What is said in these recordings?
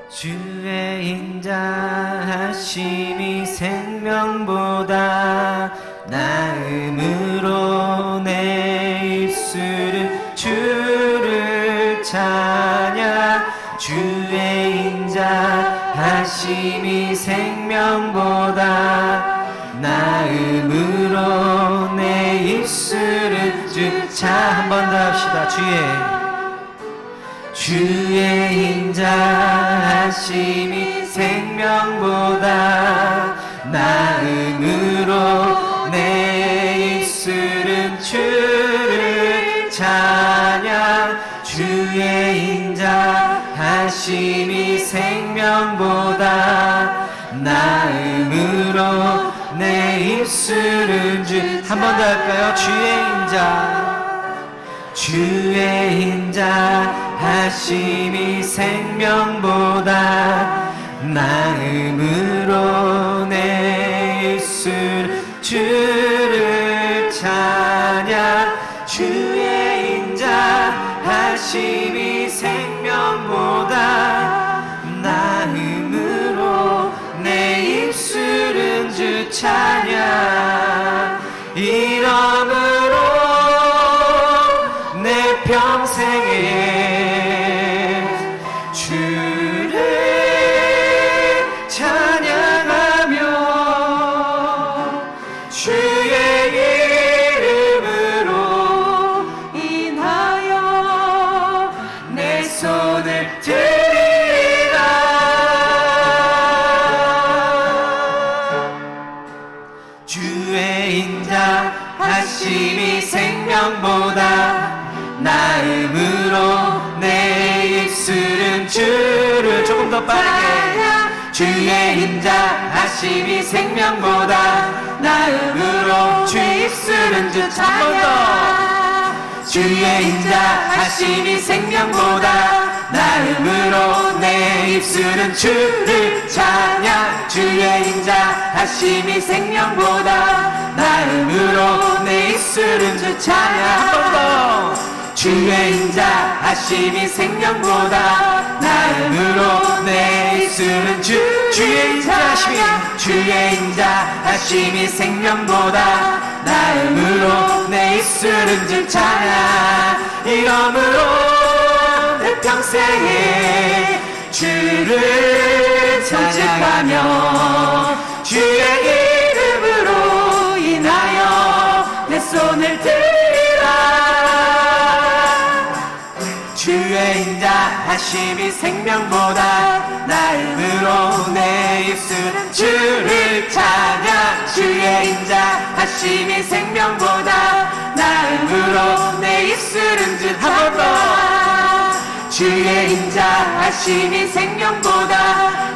주의 인자하심이 생명보다 나음으로 내 입술은 주를 찬양. 주의 인자하심이 생명보다 나음으로 내 입술은 한 번 더 합시다. 주의 인자하심이 생명보다 나음으로 내 입술은 주를 찬양. 주의 인자하심이 생명보다 나음으로 내 입술은 한 번 더 할까요? 주의 인자하심이 생명보다 나음으로 내 입술 주를 찬양. 주의 인자하심이 생명보다 나음으로 내 입술은 주 찬양. 이러므로 내 평생에 주를 찬양하며 주의 이름으로 인하여 내 손을 드리라. 주의 인자하심이 생명보다 나음으로 내 입술은 주를 조금 더 빠르게. 주의 인자하심이 생명보다 나음으로 주 입술은 주 찬양. 주의 인자하심이 생명보다 나음으로 내 입술은 주를 찬양. 주의 인자하심이 생명보다 나음으로 내 입술은 주 찬양. 한 번 더. 주의 인자하심이 생명보다 나음으로 내 입술은 주의 인자하심이 생명보다 나음으로 내 입술은 주 찬양. 이러므로 내 평생에 주를 찬양하며 주의 이름으로 인하여 내 손을 들리라. 주의 인자하심이 생명보다 나음으로 내 입술은 주를 찬양. 주의 인자하심이 생명보다 나음으로 내 입술은 주 한 번 더. 주의 인자하심이 생명보다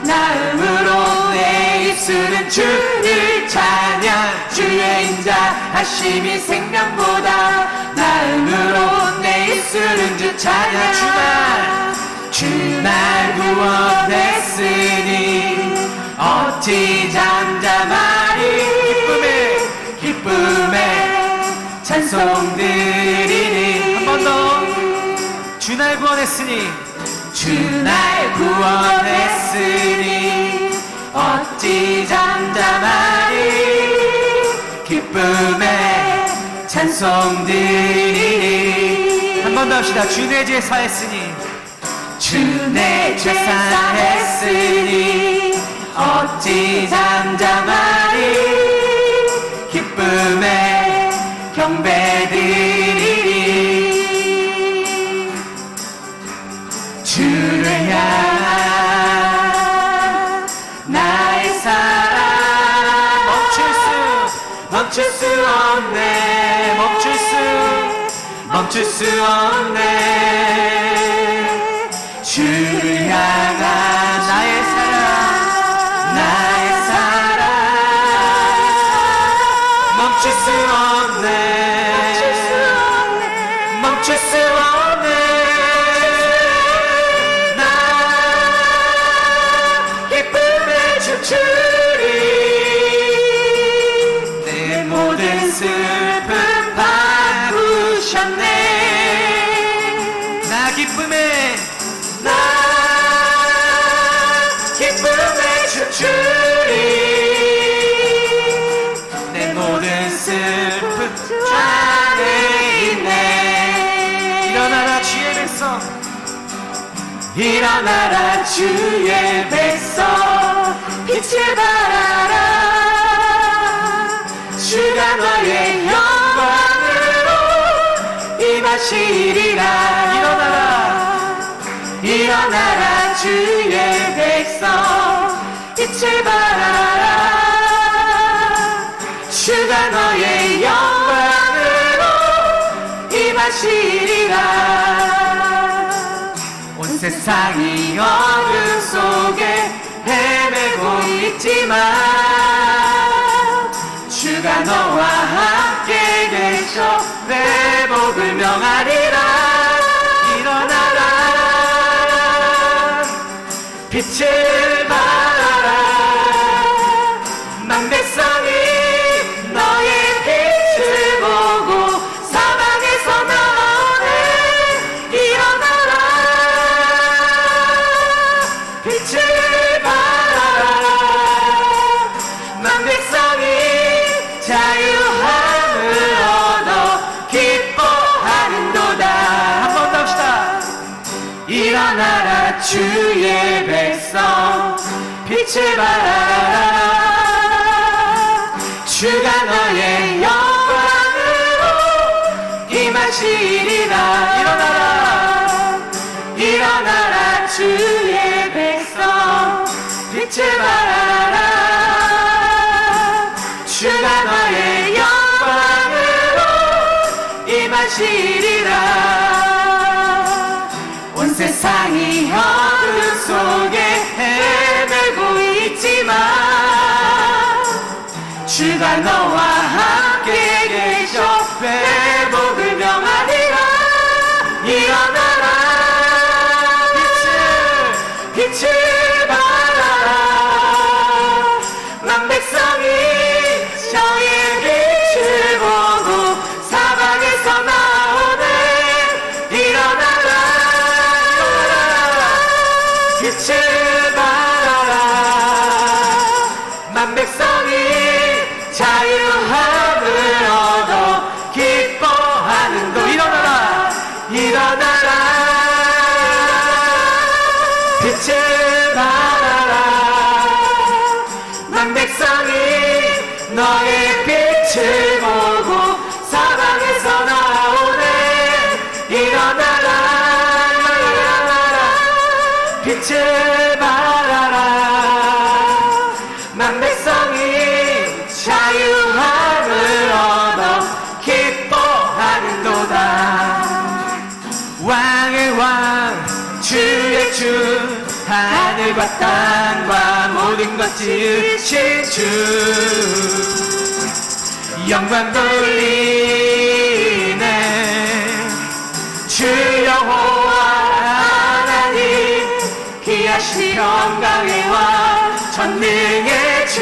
나음으로 내 입술은 주를 찬양. 주의 인자하심이 생명보다 나음으로 내 입술은 주 찬양. 주날 구원했으니 어찌 잠잠하리. 기쁨에 찬송 드리니. 한 번 더. 주날 구원했으니 어찌 잠잠하리. 기쁨에 찬송 드리니. 한 번 더 합시다. 주 내 죄 사했으니 어찌 잠잠하리. 기쁨에 경배드리리. 주를 향한 나의 사랑 멈출 수 없네. 멈출 수 없네. 주를 향한 나의 사랑 멈출 수 없네. 멈출 수 없네. 나 기쁨에 춤추리. 내 모든 슬픔 바꾸셨네. 나 기쁨에 일어나라 주의 백성 빛을 발하라 주가 너의 영광으로 임하시리라 일어나라 주의 백성 빛을 발하라 주가 너의 영광으로 임하시리라 온 세상이 어둠 속에 헤매고 있지만 주가 너와 함께 계셔 회복을 명하리라 일어나라 빛을 발하라 만백성이 너의 빛을 보고 사방에서 나오네 일어나라 빛을 발하라 만백성이 자유함을 얻어 기뻐하는도다 한 번 더 합시다 일어나라 주의 백성 빛을 발하라 주가 너의 영광으로 임하시리라 일어나라 주의 백성 빛을 발하라 주가 너의 영광으로 임하시리라 온 세상이 어둠 속에 헤매고 있지만 주가 너와 함께 계셔 회복을 명하리라 일어나라 빛을 발하라 만백성이 저의 빛을 보고 사방에서 나오네 일어나라 빛을 발하라 만백성이 자유함을 얻어 기뻐하는 도 일어나라 빛을 발하라 만백성이 너의 빛을 보고 사방에서 나오네 일어나라 빛을 발하라 만백성이 자유함을 얻어 기뻐하는도다 왕의 왕 주의 주 하늘과 땅과 모든 것 지으신 주 영광 돌리네 주 여호와 하나님 귀하신 평강의 왕 전능의 주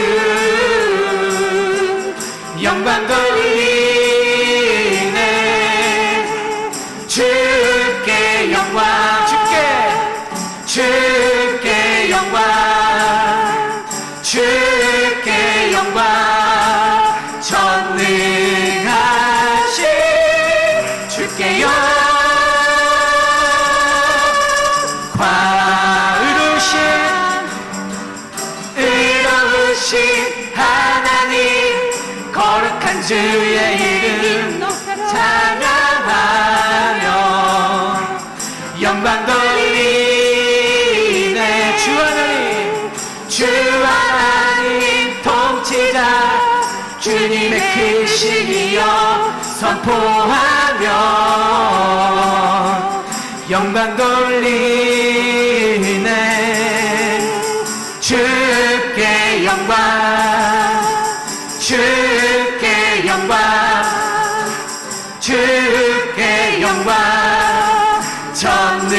영광 돌리네 주께 영광 주께 영광 주께 영광 전능하신 주께 영광 의로우신 하나님 거룩한 주의 이름 찬양하며 영광 돌리네 주 하나님 통치자 주님의 크신 이여 선포하며 영광 돌리네 주께 영광 주께 영광 주께 영광 전능하신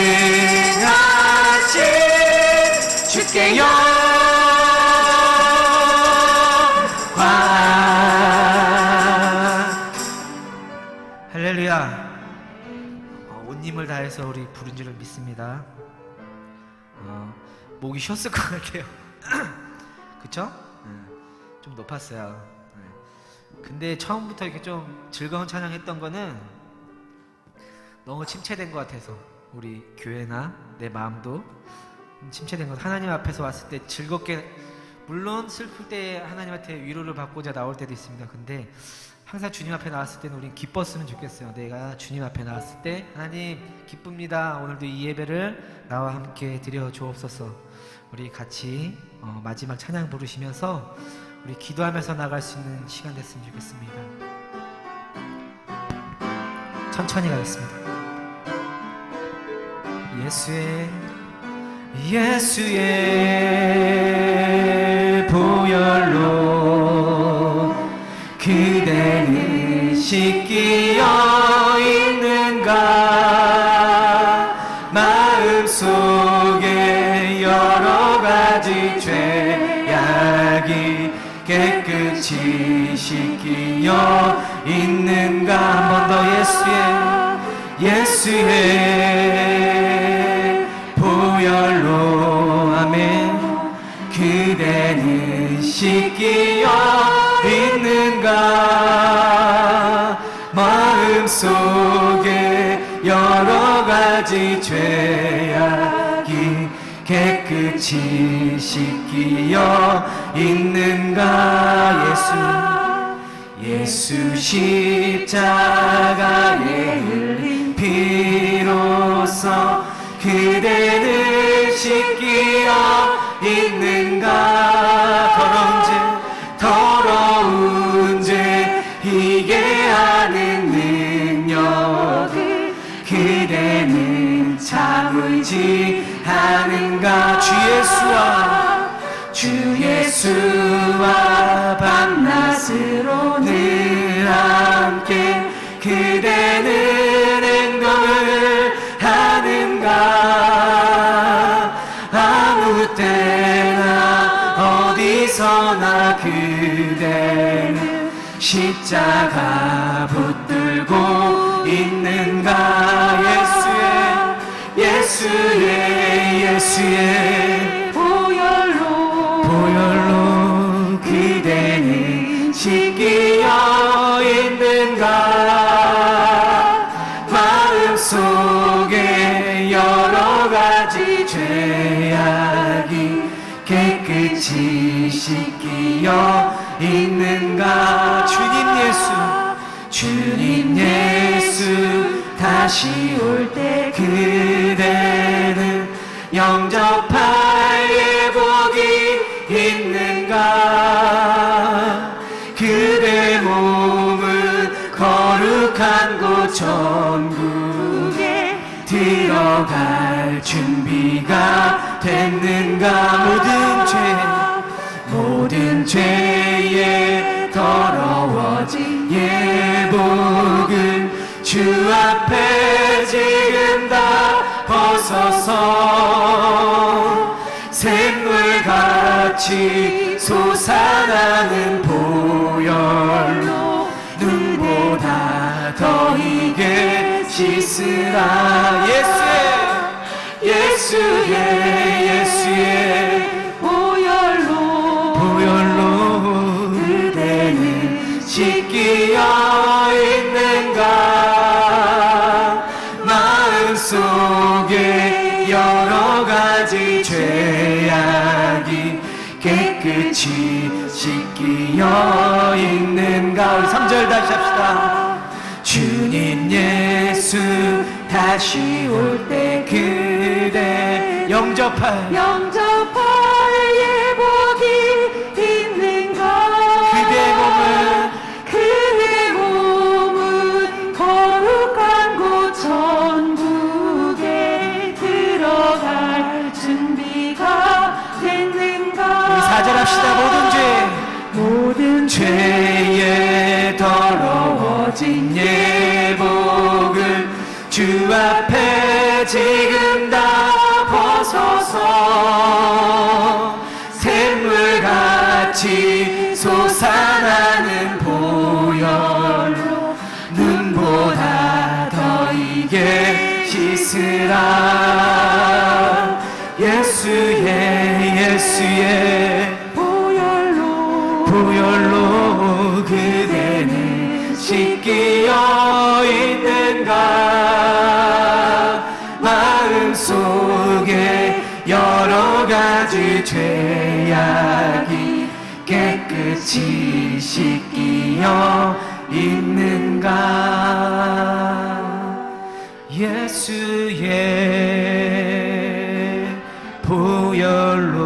주께 영광 할렐루야. 온 힘을 다해서 우리 부른 줄을 믿습니다. 목이 쉬었을 것 같아요. 그쵸? 좀 높았어요. 근데 처음부터 이렇게 좀 즐거운 찬양했던 거는 너무 침체된 것 같아서 우리 교회나 내 마음도 침체된 것, 하나님 앞에서 왔을 때 즐겁게, 물론 슬플 때 하나님한테 위로를 받고자 나올 때도 있습니다. 근데 항상 주님 앞에 나왔을 때는 우린 기뻤으면 좋겠어요. 내가 주님 앞에 나왔을 때 하나님 기쁩니다. 오늘도 이 예배를 나와 함께 드려 주옵소서. 우리 같이 마지막 찬양 부르시면서 우리 기도하면서 나갈 수 있는 시간 됐으면 좋겠습니다. 천천히 가겠습니다. 예수의 보혈로 그대는 씻기어 있는가. 마음속에 여러 가지 죄악이 깨끗이 씻기어 있는가. 한 번 더 예수의 보혈로 아멘. 그대는 씻기어 있는가. 마음속에 여러 가지 죄악이 깨끗이 씻기어 있는가. 예수 십자가에 흘린 피로써 그대는 씻기어 있는가. 더러운 죄 이게 하는 능력을 그대는 참을지 하는가. 주 예수와 밤낮으로 늘 함께 그대는 행동을 하는가. 아무 때나 어디서나 그대는 십자가 붙들고 있는가. 예수의 보혈로 그대는 씻기어 있는가. 마음속에 여러 가지 죄악이 깨끗이 씻기어 있는가. 주님 예수 다시 올 때 그대는 영접할 예복이 있는가. 그대 몸은 거룩한 곳 천국에 들어갈 준비가 됐는가. 모든 죄에 더러워진 예복을 주 앞에 지금 다 벗어서 샘물같이 솟아나는 보혈로 눈보다 더 이게 씻으라. 예수의 보혈로 그대는 씻기어 있는가. 마음속에 여러 가지 죄악이 깨끗이 씻기어 있는가. 우리 3절 다시 합시다. 주님 예수 다시 올 때 그대 영접할 예복이 있는가. 그대 몸은 거룩한 곳 천국에 들어갈 준비가 됐는가. 우리 4절 합시다. 모든 죄에 더러워진 예복을 주 앞에 지금 다 벗어서 샘물같이 솟아나는 보혈로 눈보다 더 이게 씻으라. 예수의 보혈로 그대는 씻기어 있는가. 속에 여러 가지 죄악이 깨끗이 씻기어 있는가. 예수의 보혈로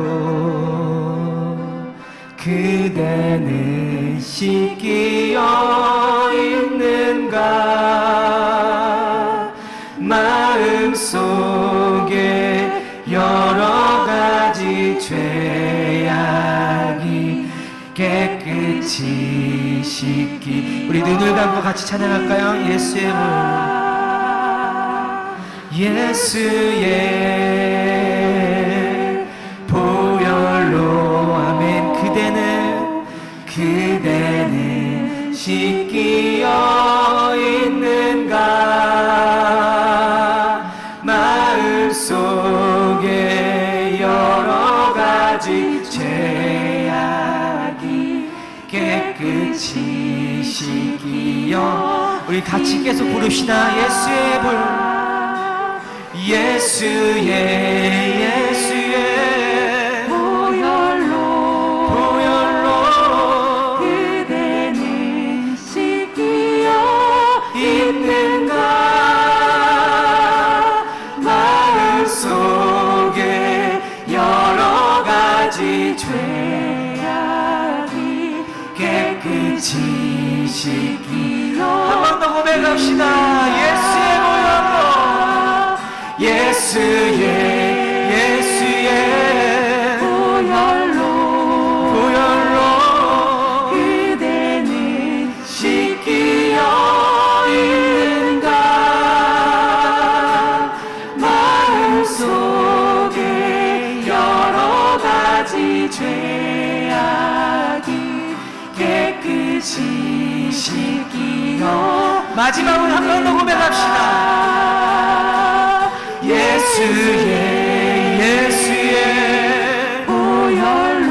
그대는 씻기어 있는가. 마음속에 여러 가지 죄악이 깨끗이 씻기. 우리 눈을 감고 같이 찬양할까요? 예수의 보혈로, 예수의 보혈로. 아멘. 그대는 씻기어 있는가. 마음속에 여러 가지 죄악이 깨끗이 씻기어. 우리 같이 계속 부릅시다. 예수의 보혈, 예수의 보혈로 그대는 씻기어 있는가. 마음속에 여러 가지 죄악이 깨끗이 씻기어. 한 번 더 고백합시다. 예수의 보혈로, 예수의 보혈로 그대는 씻기어 있는가. 마음속에 여러 가지 죄악이 깨끗이 씻기어. 마지막으로 한 번 더 고백합시다. 예수의 보혈로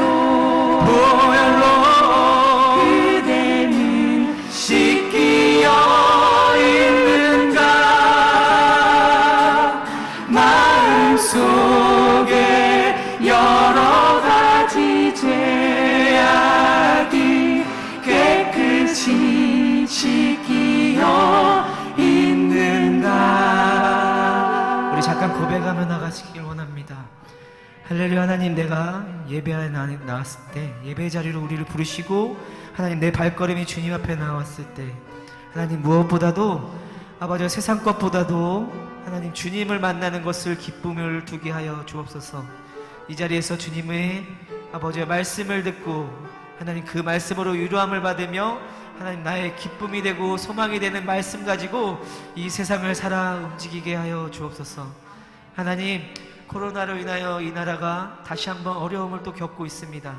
그대는 씻기어 있는가. 마음속에 여러 가지 죄악이 깨끗이 씻기어 있는가. 우리 잠깐 고백하며 나가시길 원합니다. 할렐루야. 하나님, 내가 예배에 나왔을 때, 예배 자리로 우리를 부르시고 하나님 내 발걸음이 주님 앞에 나왔을 때, 하나님 무엇보다도 아버지 세상 것보다도 하나님 주님을 만나는 것을 기쁨을 두게 하여 주옵소서. 이 자리에서 주님의 아버지의 말씀을 듣고 하나님 그 말씀으로 위로함을 받으며 하나님 나의 기쁨이 되고 소망이 되는 말씀 가지고 이 세상을 살아 움직이게 하여 주옵소서. 하나님, 코로나로 인하여 이 나라가 다시 한번 어려움을 또 겪고 있습니다.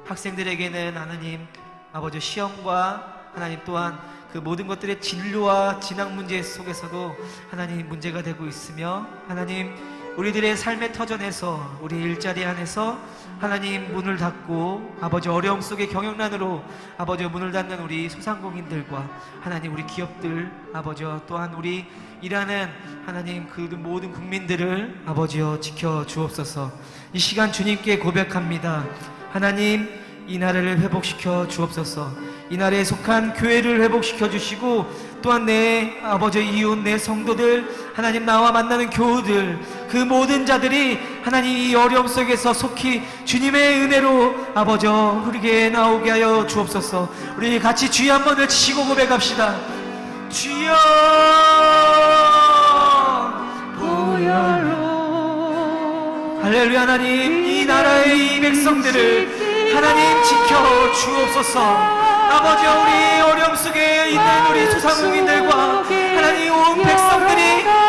학생들에게는 하나님 아버지 시험과 하나님 또한 그 모든 것들의 진로와 진학 문제 속에서도 하나님 문제가 되고 있으며, 하나님 우리들의 삶의 터전에서 우리 일자리 안에서 하나님 문을 닫고 아버지 어려움 속의 경영난으로 아버지 문을 닫는 우리 소상공인들과 하나님 우리 기업들 아버지와 또한 우리 일하는 하나님 그 모든 국민들을 아버지여 지켜 주옵소서. 이 시간 주님께 고백합니다. 하나님 이 나라를 회복시켜 주옵소서. 이 나라에 속한 교회를 회복시켜 주시고 또한 내 아버지 이웃 내 성도들 하나님 나와 만나는 교우들 그 모든 자들이 하나님 이 어려움 속에서 속히 주님의 은혜로 아버지 흐르게 나오게 하여 주옵소서. 우리 같이 주여 한번 외치시고 고백합시다. 주여 보혈로 할렐루야. 하나님 이 나라의 이 백성들을 하나님 지켜 주옵소서. 아버지 우리 어려움 속에 있는 우리 소상공인들과 하나님 온 백성들이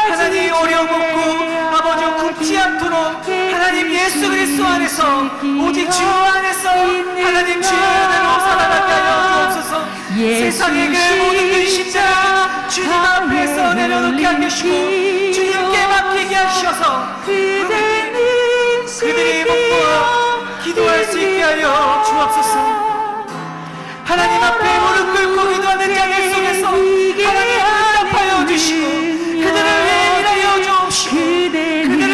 하나님 어려움 없고 아버지 굶지 않도록 하나님 예수 그리스도 안에서 오직 주 안에서 하나님 주의 은혜로 살아가게 하여 주옵소서. 세상의 그 모든 근심들을 주님 앞에서 내려놓게 하시고 주님께 맡기게 하셔서 그들이 먹고 기도할 수 있게 하여 주옵소서. 하나님 앞에 무릎 꿇고 기도하는 자들 속에서 하나님 응답하여 주시고 그들을 일하여 주옵시고 그들을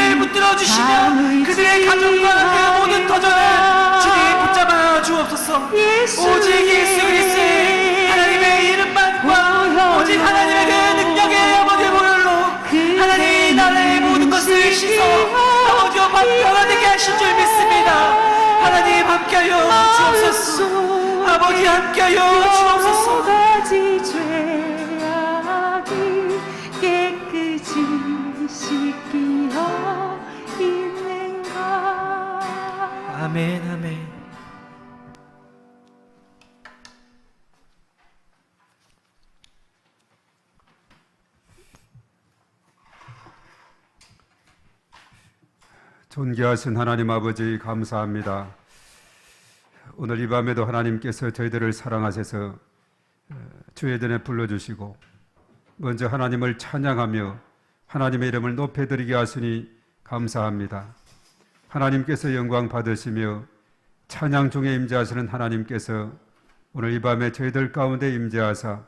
오직 예수 그리스도의 하나님의 이름만과 오직 하나님의 그 능력의 아버지의 보혈로 하나님이 나라의 모든 것을 씻어 아버지와 변화되게 하실 줄 믿습니다. 하나님 함께하여 주옵소서. 아버지 함께하여 주옵소서. 가지 죄악이 깨끗이 씻기어 있는가. 아멘 아멘. 존귀하신 하나님 아버지 감사합니다. 오늘 이 밤에도 하나님께서 저희들을 사랑하셔서 주의 전에 불러주시고 먼저 하나님을 찬양하며 하나님의 이름을 높여드리게 하시니 감사합니다. 하나님께서 영광 받으시며 찬양 중에 임재하시는 하나님께서 오늘 이 밤에 저희들 가운데 임재하사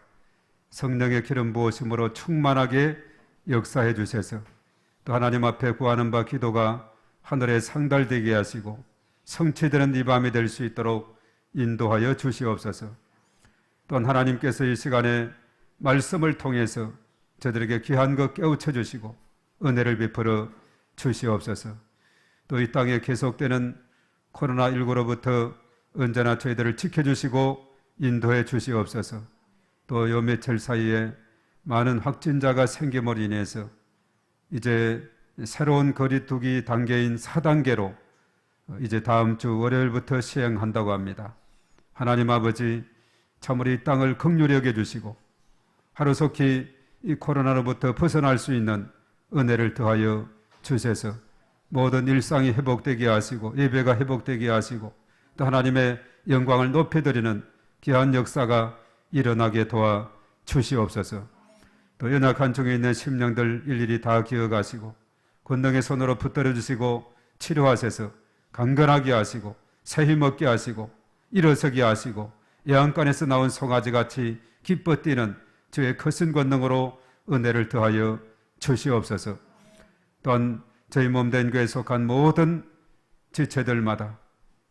성령의 기름 부으심으로 충만하게 역사해 주셔서 또 하나님 앞에 구하는 바 기도가 하늘에 상달되게 하시고 성취되는 이 밤이 될 수 있도록 인도하여 주시옵소서. 또한 하나님께서 이 시간에 말씀을 통해서 저들에게 귀한 것 깨우쳐 주시고 은혜를 베풀어 주시옵소서. 또 이 땅에 계속되는 코로나19로부터 언제나 저희들을 지켜주시고 인도해 주시옵소서. 또 요 며칠 사이에 많은 확진자가 생김으로 인해서 이제 새로운 거리두기 단계인 4단계로 이제 다음 주 월요일부터 시행한다고 합니다. 하나님 아버지 참으로 이 땅을 긍휼히 여겨주시고 하루속히 이 코로나로부터 벗어날 수 있는 은혜를 더하여 주셔서 모든 일상이 회복되게 하시고 예배가 회복되게 하시고 또 하나님의 영광을 높여드리는 귀한 역사가 일어나게 도와 주시옵소서. 또 연약한 중에 있는 심령들 일일이 다 기억하시고 권능의 손으로 붙들어 주시고 치료하셔서 강건하게 하시고 새 힘 얻게 하시고 일어서게 하시고 예언간에서 나온 송아지같이 기뻐 뛰는 주의 크신 권능으로 은혜를 더하여 주시옵소서. 또한 저희 몸된 교회에 속한 모든 지체들마다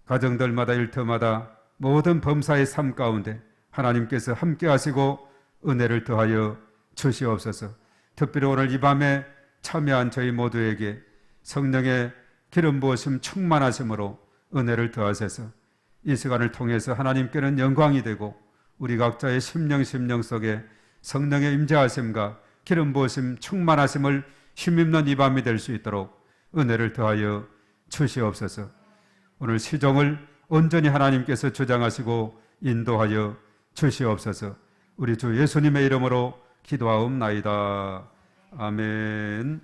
가정들마다 일터마다 모든 범사의 삶 가운데 하나님께서 함께 하시고 은혜를 더하여 주시옵소서. 특별히 오늘 이 밤에 참여한 저희 모두에게 성령의 기름 부으심 충만하심으로 은혜를 더하셔서 이 시간을 통해서 하나님께는 영광이 되고 우리 각자의 심령 속에 성령의 임재하심과 기름 부으심 충만하심을 힘입는 이 밤이 될 수 있도록 은혜를 더하여 주시옵소서. 오늘 시종을 온전히 하나님께서 주장하시고 인도하여 주시옵소서. 우리 주 예수님의 이름으로 기도하옵나이다. 아멘.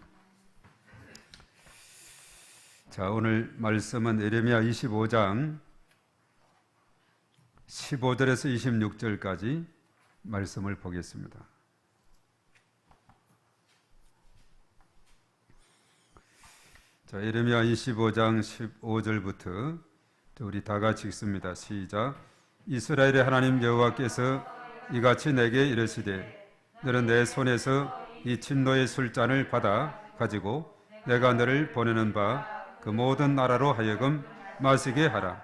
자, 오늘 말씀은 예레미야 25장 15절에서 26절까지 말씀을 보겠습니다. 자, 예레미야 25장 15절부터 우리 다 같이 읽습니다. 시작. 이스라엘의 하나님 여호와께서 이같이 내게 이르시되 너는 내 손에서 이 진노의 술잔을 받아 가지고 내가 너를 보내는 바 그 모든 나라로 하여금 마시게 하라.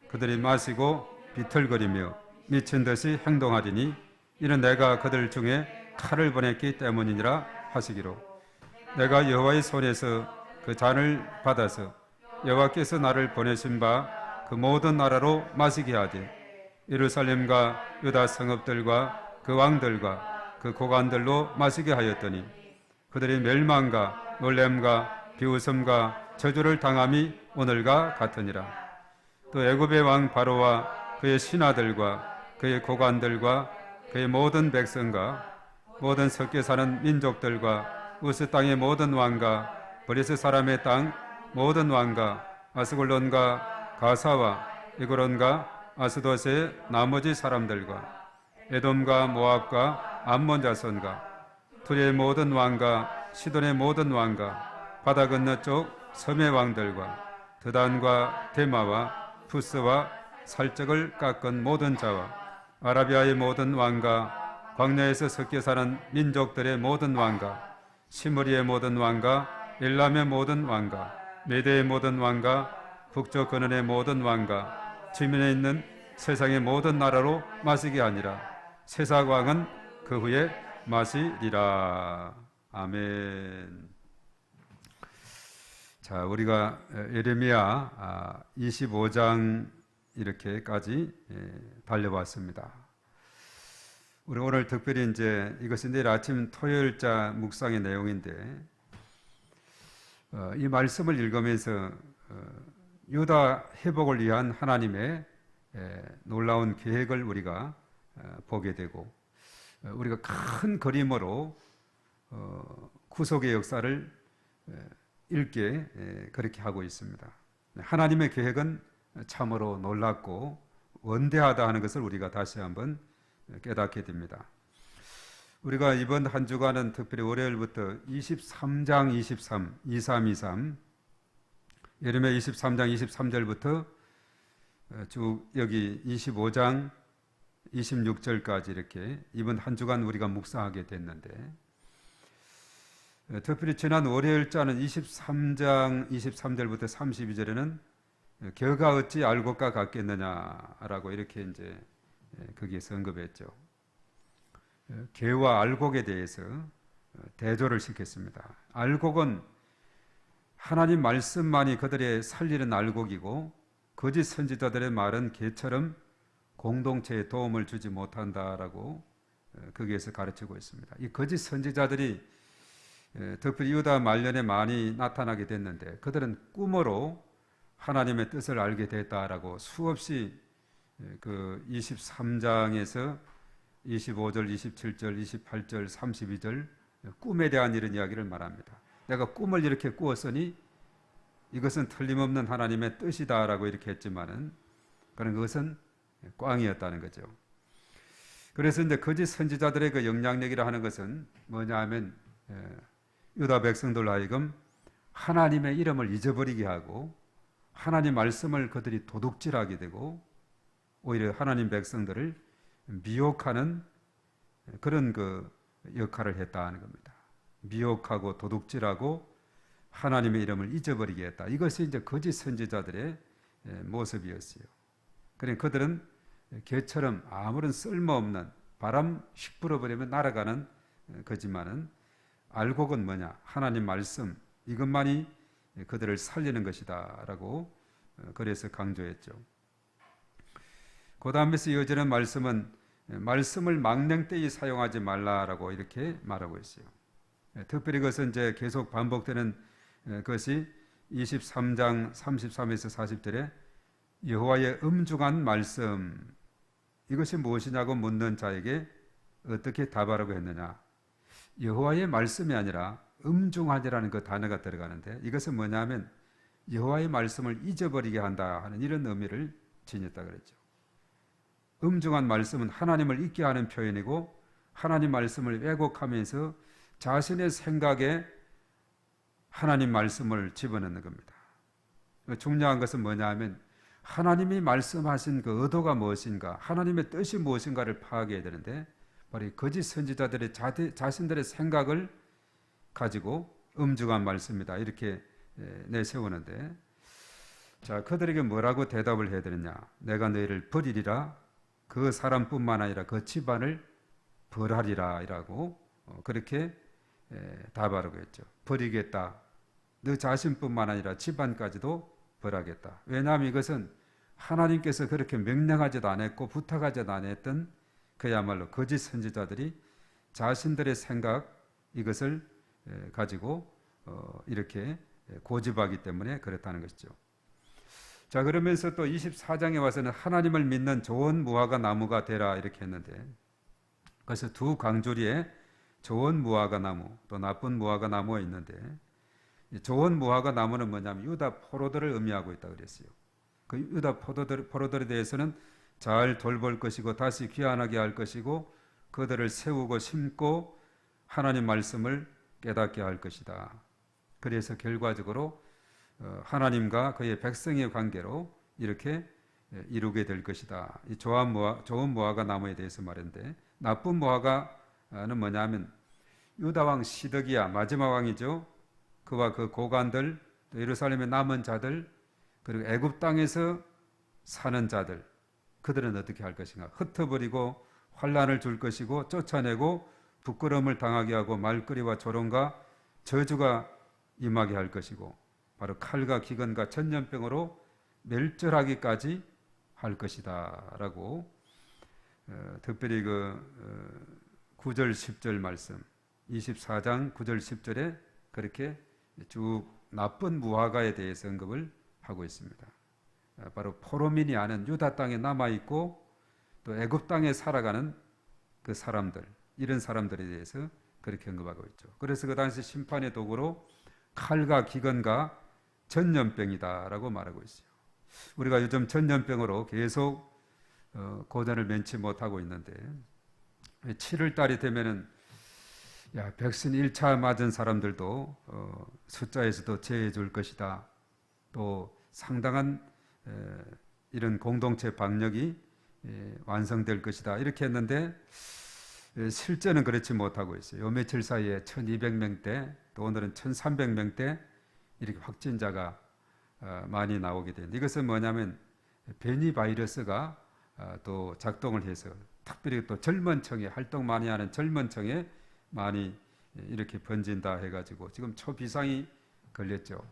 그들이 마시고 비틀거리며 미친 듯이 행동하리니 이는 내가 그들 중에 칼을 보냈기 때문이니라 하시기로. 내가 여호와의 손에서 그 잔을 받아서 여호와께서 나를 보내신 바 그 모든 나라로 마시게 하되 예루살렘과 유다 성읍들과 그 왕들과 그 고관들로 마시게 하였더니 그들이 멸망과 놀램과 비웃음과 저주를 당함이 오늘과 같으니라. 또 애굽의 왕 바로와 그의 신하들과 그의 고관들과 그의 모든 백성과 모든 섞여 사는 민족들과 우스 땅의 모든 왕과 브리스 사람의 땅 모든 왕과 아스골론과 가사와 이그론과 아스돗의 나머지 사람들과 에돔과 모압과 암몬 자손과 투리의 모든 왕과 시돈의 모든 왕과 바다 건너 쪽 섬의 왕들과 드단과 데마와 푸스와 살적을 깎은 모든 자와 아라비아의 모든 왕과 광야에서 섞여 사는 민족들의 모든 왕과 시므리의 모든 왕과 엘람의 모든 왕과 메대의 모든 왕과 북쪽 근원의 모든 왕과 지면에 있는 세상의 모든 나라로 마시게 하니라. 세상 왕은 그 후에 마시리라. 아멘. 자, 우리가 예레미야 25장 이렇게까지 달려봤습니다. 우리 오늘 특별히 이제 이것이 내일 아침 토요일자 묵상의 내용인데, 이 말씀을 읽으면서 유다 회복을 위한 하나님의 놀라운 계획을 우리가 보게 되고, 우리가 큰 그림으로 구속의 역사를 읽게 그렇게 하고 있습니다. 하나님의 계획은 참으로 놀랍고 원대하다 하는 것을 우리가 다시 한번 깨닫게 됩니다. 우리가 이번 한 주간은 특별히 월요일부터 23장 23 예레미야 23장 23절부터 쭉 여기 25장 26절까지 이렇게 이번 한 주간 우리가 묵상하게 됐는데, 특별히 지난 월요일자는 23장 23절부터 32절에는 겨가 어찌 알곡과 같겠느냐라고 이렇게 이제 거기에서 언급했죠. 개와 알곡에 대해서 대조를 시켰습니다. 알곡은 하나님 말씀만이 그들의 살리는 알곡이고, 거짓 선지자들의 말은 개처럼 공동체에 도움을 주지 못한다라고 거기에서 가르치고 있습니다. 이 거짓 선지자들이 특별히 유다 말년에 많이 나타나게 됐는데, 그들은 꿈으로 하나님의 뜻을 알게 됐다라고 수없이 그 23장에서 25절, 27절, 28절, 32절 꿈에 대한 이런 이야기를 말합니다. 내가 꿈을 이렇게 꾸었으니 이것은 틀림없는 하나님의 뜻이다라고 이렇게 했지만은 그런 것은 꽝이었다는 거죠. 그래서 이제 거짓 선지자들의 그 영향력이라 하는 것은 뭐냐 하면 유다 백성들 하여금 하나님의 이름을 잊어버리게 하고 하나님 말씀을 그들이 도둑질하게 되고 오히려 하나님 백성들을 미혹하는 그런 그 역할을 했다는 겁니다. 미혹하고 도둑질하고 하나님의 이름을 잊어버리게 했다. 이것이 이제 거짓 선지자들의 모습이었어요. 그러니까 그들은 개처럼 아무런 쓸모없는 바람 휙 불어버리면 날아가는 거지만은 알곡은 뭐냐? 하나님 말씀, 이것만이 그들을 살리는 것이다 라고 그래서 강조했죠. 그 다음에서 이어지는 말씀은 말씀을 망령되이 사용하지 말라라고 이렇게 말하고 있어요. 특별히 그것은 이제 계속 반복되는 것이 23장 33에서 40절에 여호와의 엄중한 말씀, 이것이 무엇이냐고 묻는 자에게 어떻게 답하라고 했느냐? 여호와의 말씀이 아니라 엄중하니라는 그 단어가 들어가는데, 이것은 뭐냐면 여호와의 말씀을 잊어버리게 한다 하는 이런 의미를 지녔다 그랬죠. 엄중한 말씀은 하나님을 잊게 하는 표현이고, 하나님 말씀을 왜곡하면서 자신의 생각에 하나님 말씀을 집어넣는 겁니다. 중요한 것은 뭐냐 하면 하나님이 말씀하신 그 의도가 무엇인가, 하나님의 뜻이 무엇인가를 파악해야 되는데, 바로 이 거짓 선지자들의 자신들의 생각을 가지고 엄중한 말씀이다 이렇게 내세우는데, 자, 그들에게 뭐라고 대답을 해야 되느냐? 내가 너희를 버리리라, 그 사람뿐만 아니라 그 집안을 벌하리라 이라고 그렇게 답하라고 했죠. 버리겠다. 너 자신뿐만 아니라 집안까지도 벌하겠다. 왜냐하면 이것은 하나님께서 그렇게 명령하지도 않았고 부탁하지도 않았던 그야말로 거짓 선지자들이 자신들의 생각, 이것을 가지고 이렇게 고집하기 때문에 그렇다는 것이죠. 자, 그러면서 또 24장에 와서는 하나님을 믿는 좋은 무화과 나무가 되라 이렇게 했는데, 그래서 두 강조리에 좋은 무화과 나무 또 나쁜 무화과 나무가 있는데, 좋은 무화과 나무는 뭐냐면 유다 포로들을 의미하고 있다 그랬어요. 그 유다 포로들에 대해서는 잘 돌볼 것이고 다시 귀환하게 할 것이고 그들을 세우고 심고 하나님 말씀을 깨닫게 할 것이다. 그래서 결과적으로 하나님과 그의 백성의 관계로 이렇게 이루게 될 것이다. 이 좋은 무화과 나무에 대해서 말했는데, 나쁜 무화과는 뭐냐면 유다 왕 시드기야, 마지막 왕이죠. 그와 그 고관들, 또 예루살렘에 남은 자들, 그리고 애굽 땅에서 사는 자들, 그들은 어떻게 할 것인가? 흩어버리고 환란을 줄 것이고 쫓아내고 부끄러움을 당하게 하고 말거리와 조롱과 저주가 임하게 할 것이고 바로 칼과 기근과 전염병으로 멸절하기까지 할 것이다 라고 특별히 9절 10절 말씀 24장 9절 10절에 그렇게 쭉 나쁜 무화과에 대해서 언급을 하고 있습니다. 바로 포로민이 아는 유다 땅에 남아있고 또 애굽 땅에 살아가는 그 사람들, 이런 사람들에 대해서 그렇게 언급하고 있죠. 그래서 그 당시 심판의 도구로 칼과 기근과 전염병이다라고 말하고 있어요. 우리가 요즘 전염병으로 계속 고단을 면치 못하고 있는데 7월 달이 되면은 백신 1차 맞은 사람들도 숫자에서도 제해줄 것이다. 또 상당한 이런 공동체 방역이 완성될 것이다. 이렇게 했는데 실제는 그렇지 못하고 있어요. 요 며칠 사이에 1200명대 또 오늘은 1300명대 이렇게 확진자가 많이 나오게 되는데 이것은 뭐냐면 변이 바이러스가 또 작동을 해서 특별히 또 젊은 층에 활동 많이 하는 젊은 층에 많이 이렇게 번진다 해가지고 지금 초비상이 걸렸죠.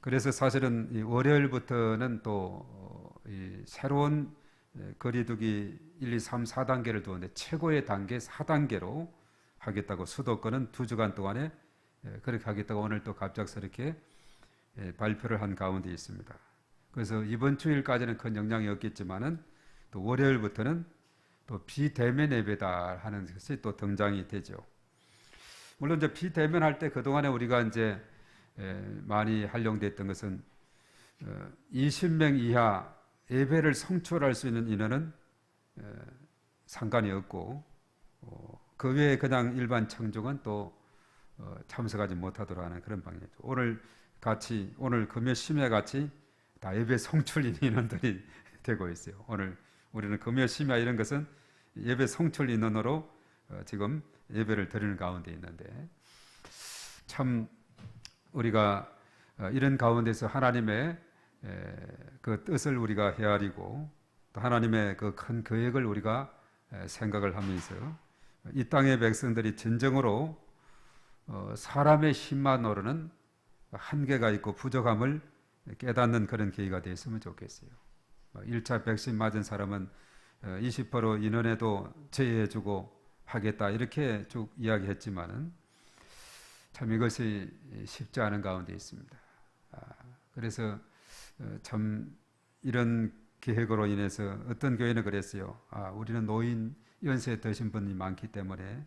그래서 사실은 이 월요일부터는 또 이 새로운 거리두기 1, 2, 3, 4단계를 두었는데 최고의 단계 4단계로 하겠다고 수도권은 2주간 동안에 그렇게 하겠다고 오늘 또 갑작스럽게 발표를 한 가운데 있습니다. 그래서 이번 주일까지는 큰 영향이 없겠지만은 또 월요일부터는 또 비대면 예배다 하는 것이 또 등장이 되죠. 물론 이제 비대면 할 때 그동안에 우리가 이제 많이 활용됐던 것은 20명 이하 예배를 성출할 수 있는 인원은 상관이 없고 그 외에 그냥 일반 청중은 또 참석하지 못하도록 하는 그런 방향이죠. 오늘 금요 심야 같이 다 예배 성출 인원들이 되고 있어요. 오늘 우리는 금요 심야 이런 것은 예배 성출 인원으로 지금 예배를 드리는 가운데 있는데 참 우리가 이런 가운데서 하나님의 그 뜻을 우리가 헤아리고 또 하나님의 그 큰 계획을 우리가 생각을 하면서 이 땅의 백성들이 진정으로 사람의 힘만 오르는 한계가 있고 부족함을 깨닫는 그런 계기가 되었으면 좋겠어요. 1차 백신 맞은 사람은 20% 인원에도 제외해주고 하겠다 이렇게 쭉 이야기했지만은 참 이것이 쉽지 않은 가운데 있습니다. 그래서 참 이런 계획으로 인해서 어떤 교회는 그랬어요. 우리는 노인 연세 드신 분이 많기 때문에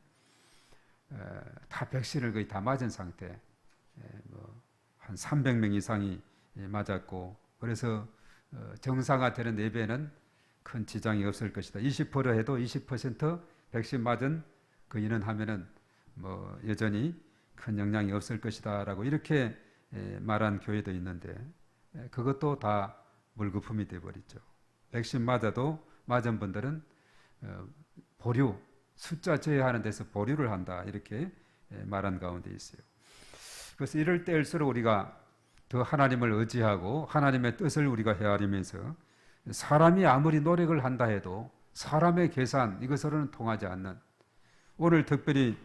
다 백신을 거의 다 맞은 상태, 한 300명 이상이 맞았고 그래서 정상화되는 예배는 큰 지장이 없을 것이다. 20% 해도 20% 백신 맞은 그 인원 하면은 여전히 큰 영향이 없을 것이다라고 이렇게 말한 교회도 있는데 그것도 다 물거품이 되어버리죠. 백신 맞아도 맞은 분들은 보류 숫자 제외하는 데서 보류를 한다 이렇게 말한 가운데 있어요. 그래서 이럴 때일수록 우리가 더 하나님을 의지하고 하나님의 뜻을 우리가 헤아리면서 사람이 아무리 노력을 한다 해도 사람의 계산 이것으로는 통하지 않는 오늘 특별히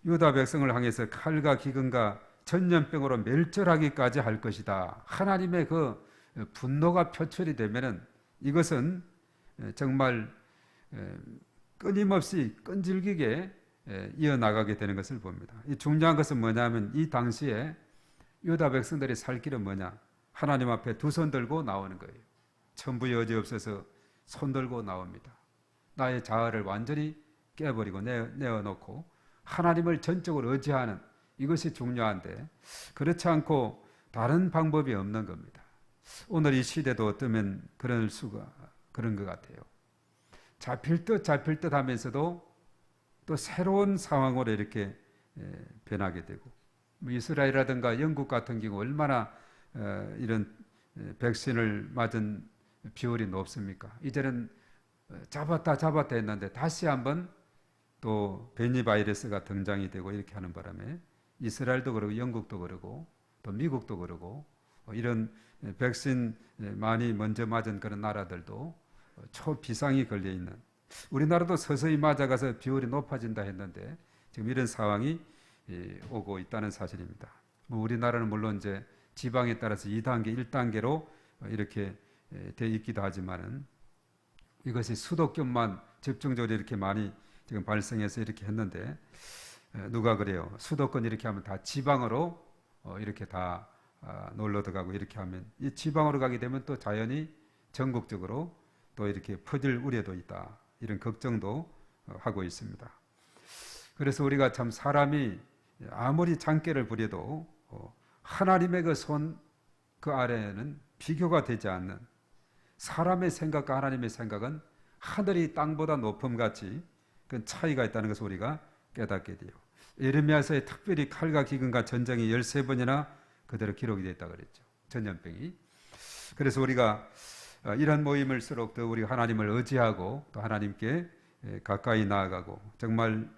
유다 백성을 향해서 칼과 기근과 전염병으로 멸절하기까지 할 것이다. 하나님의 그 분노가 표출이 되면은 이것은 정말 끊임없이 끈질기게 이어나가게 되는 것을 봅니다. 이 중요한 것은 뭐냐면 이 당시에 유다 백성들이 살 길은 뭐냐? 하나님 앞에 두 손 들고 나오는 거예요. 천부 여지 없어서 손 들고 나옵니다. 나의 자아를 완전히 깨버리고 내어놓고 하나님을 전적으로 의지하는 이것이 중요한데 그렇지 않고 다른 방법이 없는 겁니다. 오늘 이 시대도 어쩌면 그런 것 같아요. 잡힐 듯 하면서도 또 새로운 상황으로 이렇게 변하게 되고 이스라엘이라든가 영국 같은 경우 얼마나 이런 백신을 맞은 비율이 높습니까? 이제는 잡았다 했는데 다시 한번 또 변이 바이러스가 등장이 되고 이렇게 하는 바람에 이스라엘도 그러고 영국도 그러고 또 미국도 그러고 이런 백신 많이 먼저 맞은 그런 나라들도 초비상이 걸려 있는, 우리나라도 서서히 맞아가서 비율이 높아진다 했는데 지금 이런 상황이 오고 있다는 사실입니다. 뭐 우리나라는 물론 이제 지방에 따라서 2단계, 1단계로 이렇게 돼 있기도 하지만은 이것이 수도권만 집중적으로 이렇게 많이 지금 발생해서 이렇게 했는데, 누가 그래요? 수도권 이렇게 하면 다 지방으로 이렇게 다 놀러 들어가고, 이렇게 하면 이 지방으로 가게 되면 또 자연히 전국적으로 또 이렇게 퍼질 우려도 있다, 이런 걱정도 하고 있습니다. 그래서 우리가 참 사람이 아무리 장깨를 부려도 하나님의 그 손 그 아래에는 비교가 되지 않는, 사람의 생각과 하나님의 생각은 하늘이 땅보다 높음같이 그 차이가 있다는 것을 우리가 깨닫게 돼요. 예레미야서에 특별히 칼과 기근과 전쟁이 13번이나 그대로 기록이 됐다 그랬죠. 전염병이. 그래서 우리가 이런 모임을수록 더 우리가 하나님을 의지하고 또 하나님께 가까이 나아가고, 정말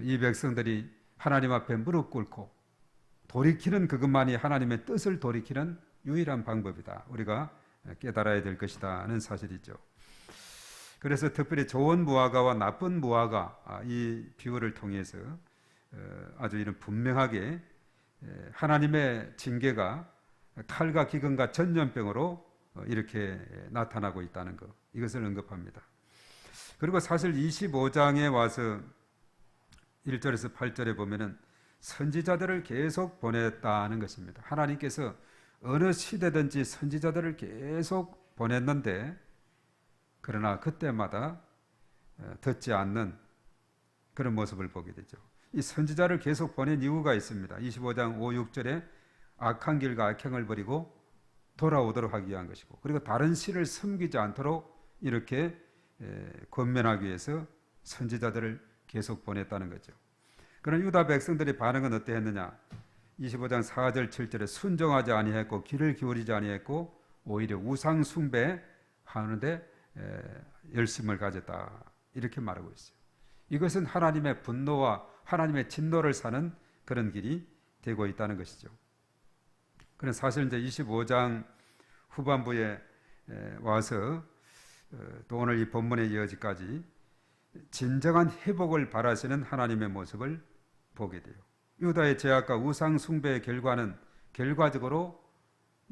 이 백성들이 하나님 앞에 무릎 꿇고 돌이키는 그것만이 하나님의 뜻을 돌이키는 유일한 방법이다, 우리가 깨달아야 될 것이다 하는 사실이죠. 그래서 특별히 좋은 무화과와 나쁜 무화과, 이 비유를 통해서 아주 이런 분명하게 하나님의 징계가 칼과 기근과 전염병으로 이렇게 나타나고 있다는 것, 이것을 언급합니다. 그리고 사실 25장에 와서 1절에서 8절에 보면은 선지자들을 계속 보냈다는 것입니다. 하나님께서 어느 시대든지 선지자들을 계속 보냈는데, 그러나 그때마다 듣지 않는 그런 모습을 보게 되죠. 이 선지자를 계속 보낸 이유가 있습니다. 25장 5, 6절에 악한 길과 악행을 버리고 돌아오도록 하기 위한 것이고, 그리고 다른 신을 섬기지 않도록 이렇게 권면하기 위해서 선지자들을 계속 보냈다는 거죠. 그런 유다 백성들의 반응은 어떠했느냐? 25장 4절 7절에 순종하지 아니했고 귀를 기울이지 아니했고 오히려 우상 숭배하는데 열심을 가졌다, 이렇게 말하고 있어요. 이것은 하나님의 분노와 하나님의 진노를 사는 그런 길이 되고 있다는 것이죠. 그런 사실 이제 25장 후반부에 와서 또 오늘 이 본문에 이어지까지 진정한 회복을 바라시는 하나님의 모습을 보게 돼요. 유다의 죄악과 우상 숭배의 결과는 결과적으로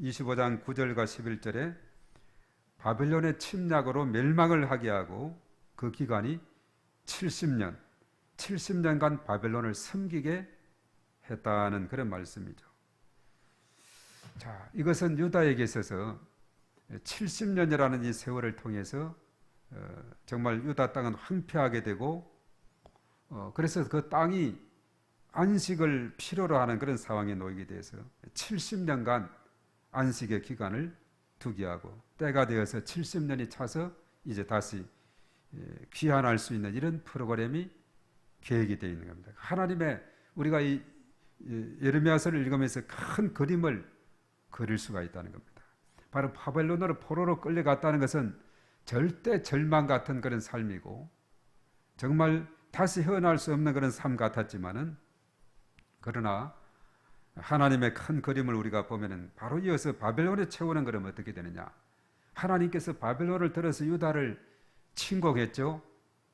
25장 9절과 11절에 바벨론의 침략으로 멸망을 하게 하고, 그 기간이 70년간 바벨론을 섬기게 했다는 그런 말씀이죠. 자, 이것은 유다에게 있어서 70년이라는 이 세월을 통해서 정말 유다 땅은 황폐하게 되고, 그래서 그 땅이 안식을 필요로 하는 그런 상황에 놓이게 돼서 70년간 안식의 기간을 두게 하고, 때가 되어서 70년이 차서 이제 다시 귀환할 수 있는 이런 프로그램이 계획이 되어 있는 겁니다. 하나님의, 우리가 이 예레미야서를 읽으면서 큰 그림을 그릴 수가 있다는 겁니다. 바로 바벨론으로 포로로 끌려갔다는 것은 절대 절망 같은 그런 삶이고, 정말 다시 헤어날 수 없는 그런 삶 같았지만은, 그러나 하나님의 큰 그림을 우리가 보면은 바로 이어서 바벨론에 채우는 그러면 어떻게 되느냐? 하나님께서 바벨론을 들어서 유다를 침공했죠.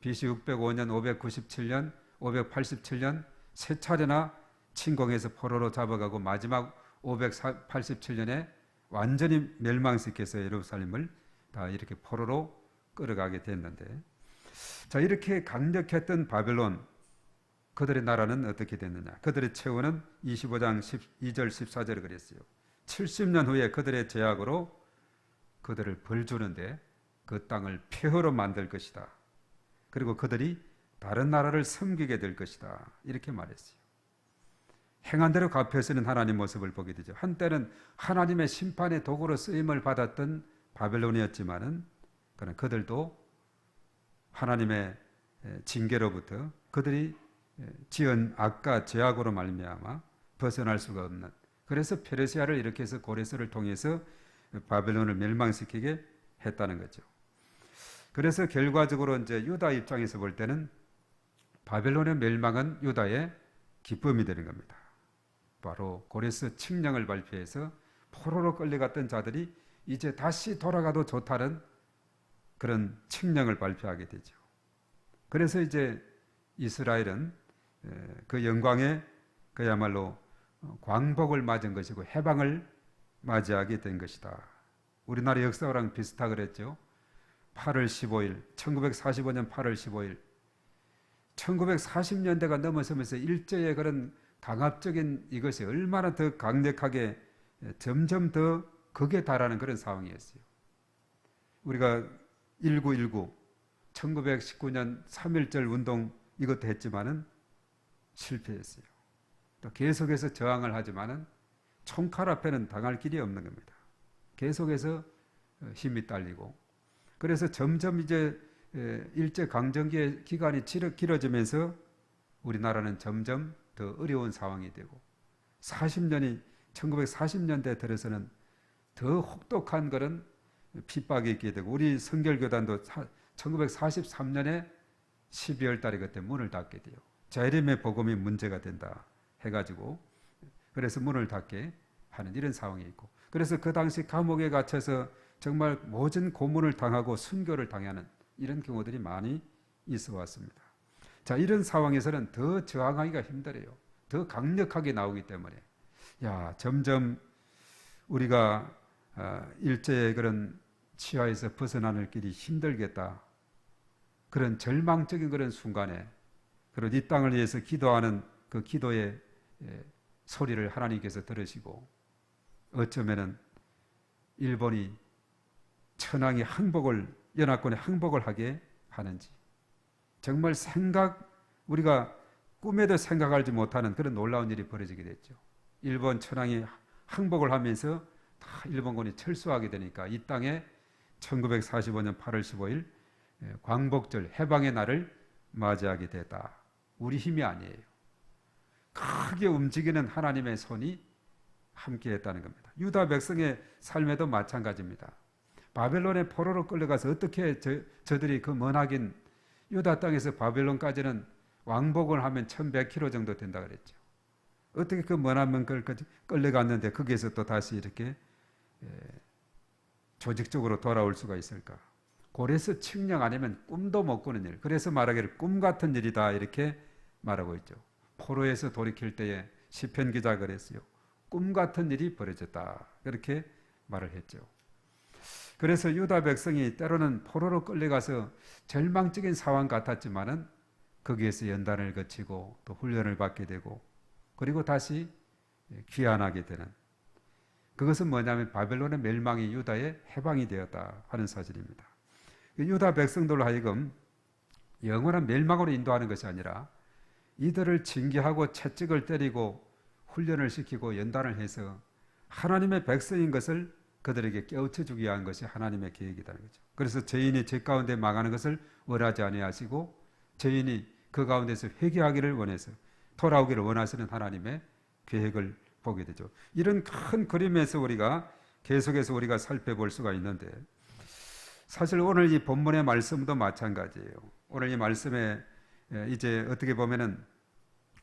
BC 605년, 597년, 587년 세 차례나 침공해서 포로로 잡아가고, 마지막 587년에 완전히 멸망시켜서 예루살렘을 다 이렇게 포로로 끌어가게 됐는데, 자, 이렇게 강력했던 바벨론, 그들의 나라는 어떻게 됐느냐? 그들의 최후는 25장 12절 14절에 그랬어요. 70년 후에 그들의 죄악으로 그들을 벌 주는데 그 땅을 폐허로 만들 것이다. 그리고 그들이 다른 나라를 섬기게 될 것이다, 이렇게 말했어요. 행한 대로 갚아서는 하나님 모습을 보게 되죠. 한때는 하나님의 심판의 도구로 쓰임을 받았던 바벨론이었지만은, 그러나 그들도 하나님의 징계로부터 그들이 지은 악과 죄악으로 말미암아 벗어날 수가 없는, 그래서 페르시아를 이렇게 해서 고레스를 통해서 바벨론을 멸망시키게 했다는 거죠. 그래서 결과적으로 이제 유다 입장에서 볼 때는 바벨론의 멸망은 유다의 기쁨이 되는 겁니다. 바로 고레스 칙령을 발표해서 포로로 끌려갔던 자들이 이제 다시 돌아가도 좋다는 그런 칙령을 발표하게 되죠. 그래서 이제 이스라엘은 그 영광에 그야말로 광복을 맞은 것이고 해방을 맞이하게 된 것이다. 우리나라 역사랑 비슷하게 그랬죠. 8월 15일, 1945년 8월 15일, 1940년대가 넘어서면서 일제의 그런 강압적인 이것이 얼마나 더 강력하게 점점 더 극에 달하는 그런 상황이었어요. 우리가 1919, 1919년 3.1절 운동 이것도 했지만은 실패했어요. 또 계속해서 저항을 하지만은 총칼 앞에는 당할 길이 없는 겁니다. 계속해서 힘이 딸리고, 그래서 점점 이제 일제 강점기의 기간이 길어지면서 우리나라는 점점 더 어려운 상황이 되고 1940년대 들어서는 더 혹독한 그런 핍박이 있게 되고, 우리 성결교단도 1943년에 12월 달에 그때 문을 닫게 돼요. 재림의 복음이 문제가 된다 해가지고, 그래서 문을 닫게 하는 이런 상황이 있고, 그래서 그 당시 감옥에 갇혀서 정말 모진 고문을 당하고 순교를 당하는 이런 경우들이 많이 있어 왔습니다. 자, 이런 상황에서는 더 저항하기가 힘들어요. 더 강력하게 나오기 때문에 점점 우리가 일제의 그런 치하에서 벗어나는 길이 힘들겠다. 그런 절망적인 그런 순간에, 그리고 이 땅을 위해서 기도하는 그 기도의 소리를 하나님께서 들으시고, 어쩌면은 일본이 천황이 연합군에 항복을 하게 하는지, 정말 우리가 꿈에도 생각하지 못하는 그런 놀라운 일이 벌어지게 됐죠. 일본 천황이 항복을 하면서 다 일본군이 철수하게 되니까 이 땅에 1945년 8월 15일 광복절 해방의 날을 맞이하게 됐다. 우리 힘이 아니에요. 크게 움직이는 하나님의 손이 함께했다는 겁니다. 유다 백성의 삶에도 마찬가지입니다. 바벨론의 포로로 끌려가서 어떻게 저들이 그 머나긴 유다 땅에서 바벨론까지는 왕복을 하면 1100km 정도 된다 그랬죠. 어떻게 그 머난 먼길까지 끌려갔는데 거기에서 또 다시 이렇게 조직적으로 돌아올 수가 있을까? 고레스 칙령 아니면 꿈도 못 꾸는 일. 그래서 말하기를 꿈 같은 일이다 이렇게 말하고 있죠. 포로에서 돌이킬 때에 시편 기자가 그랬어요. 꿈 같은 일이 벌어졌다. 그렇게 말을 했죠. 그래서 유다 백성이 때로는 포로로 끌려가서 절망적인 상황 같았지만은 거기에서 연단을 거치고 또 훈련을 받게 되고, 그리고 다시 귀환하게 되는, 그것은 뭐냐면 바벨론의 멸망이 유다의 해방이 되었다 하는 사실입니다. 유다 백성들로 하여금 영원한 멸망으로 인도하는 것이 아니라 이들을 징계하고 채찍을 때리고 훈련을 시키고 연단을 해서 하나님의 백성인 것을 그들에게 깨우쳐 주기 위한 것이 하나님의 계획이라는 거죠. 그래서 죄인이 죄 가운데 망하는 것을 원하지 아니하시고 죄인이 그 가운데서 회개하기를 원해서 돌아오기를 원하시는 하나님의 계획을 보게 되죠. 이런 큰 그림에서 우리가 계속해서 우리가 살펴볼 수가 있는데, 사실 오늘 이 본문의 말씀도 마찬가지예요. 오늘 이 말씀에 이제 어떻게 보면은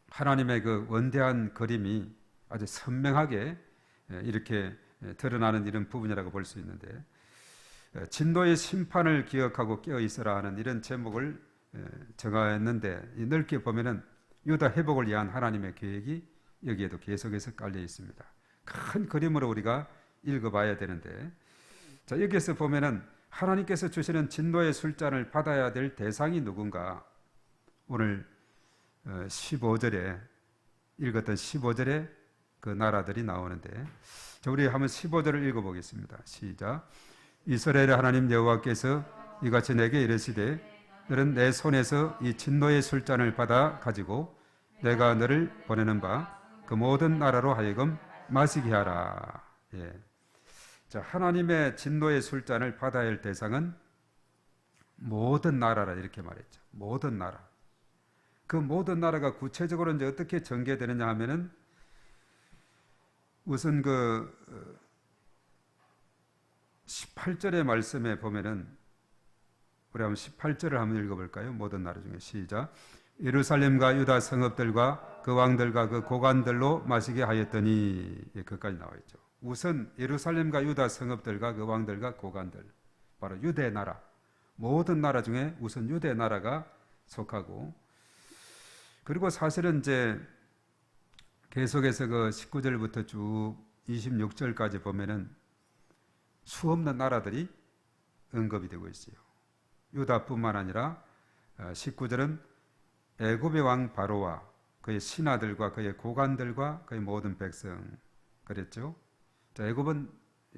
하나님의 그 원대한 그림이 아주 선명하게 이렇게 드러나는 이런 부분이라고 볼 수 있는데, 진노의 심판을 기억하고 깨어 있어라 하는 이런 제목을 정하였는데, 넓게 보면은 유다 회복을 위한 하나님의 계획이 여기에도 계속해서 깔려 있습니다. 큰 그림으로 우리가 읽어봐야 되는데, 자, 여기에서 보면은 하나님께서 주시는 진노의 술잔을 받아야 될 대상이 누군가, 오늘 15절에 읽었던 15절에 그 나라들이 나오는데, 자, 우리 한번 15절을 읽어보겠습니다. 시작. 이스라엘의 하나님 여호와께서 이같이 내게 이르시되 너는 내 손에서 이 진노의 술잔을 받아 가지고 내가 너를 보내는 바 그 모든 나라로 하여금 마시게 하라. 예. 자, 하나님의 진노의 술잔을 받아야 할 대상은 모든 나라라 이렇게 말했죠. 모든 나라. 그 모든 나라가 구체적으로 이제 어떻게 전개되느냐 하면은 우선 그 18절의 말씀에 보면은 우리 한번 18절을 한번 읽어볼까요? 모든 나라 중에 시작. 예루살렘과 유다 성읍들과 그 왕들과 그 고관들로 마시게 하였더니, 예, 그까지 나와 있죠. 우선 예루살렘과 유다 성읍들과 그 왕들과 고관들, 바로 유대 나라, 모든 나라 중에 우선 유대 나라가 속하고, 그리고 사실은 이제 계속해서 그 19절부터 쭉 26절까지 보면은 수없는 나라들이 언급이 되고 있어요. 유다뿐만 아니라 19절은 애굽의 왕 바로와 그의 신하들과 그의 고관들과 그의 모든 백성 그랬죠. 자, 애굽은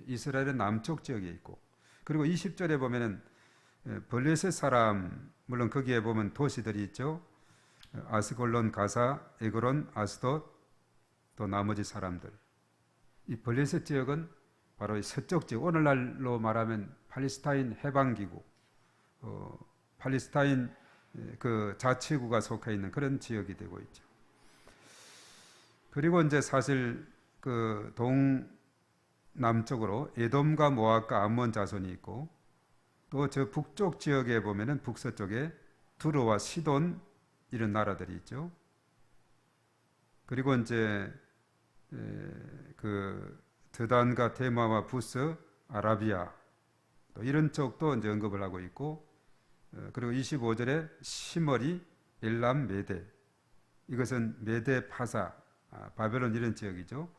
이스라엘의 남쪽 지역에 있고, 그리고 20절에 보면은 블레셋 사람, 물론 거기에 보면 도시들이 있죠. 아스골론, 가사, 에그론, 아스돗, 또 나머지 사람들. 이 블레셋 지역은 바로 이 서쪽 지역, 오늘날로 말하면 팔레스타인 해방기구, 팔레스타인 그 자치구가 속해 있는 그런 지역이 되고 있죠. 그리고 이제 사실 그 동남쪽으로 에돔과 모압과 암몬 자손이 있고, 또 저 북쪽 지역에 보면은 북서쪽에 두로와 시돈 이런 나라들이 있죠. 그리고 이제 그 드단과 테마와 부스, 아라비아 또 이런 쪽도 이제 언급을 하고 있고, 그리고 25절에 시머리, 엘람, 메데, 이것은 메데, 파사, 바벨론 이런 지역이죠.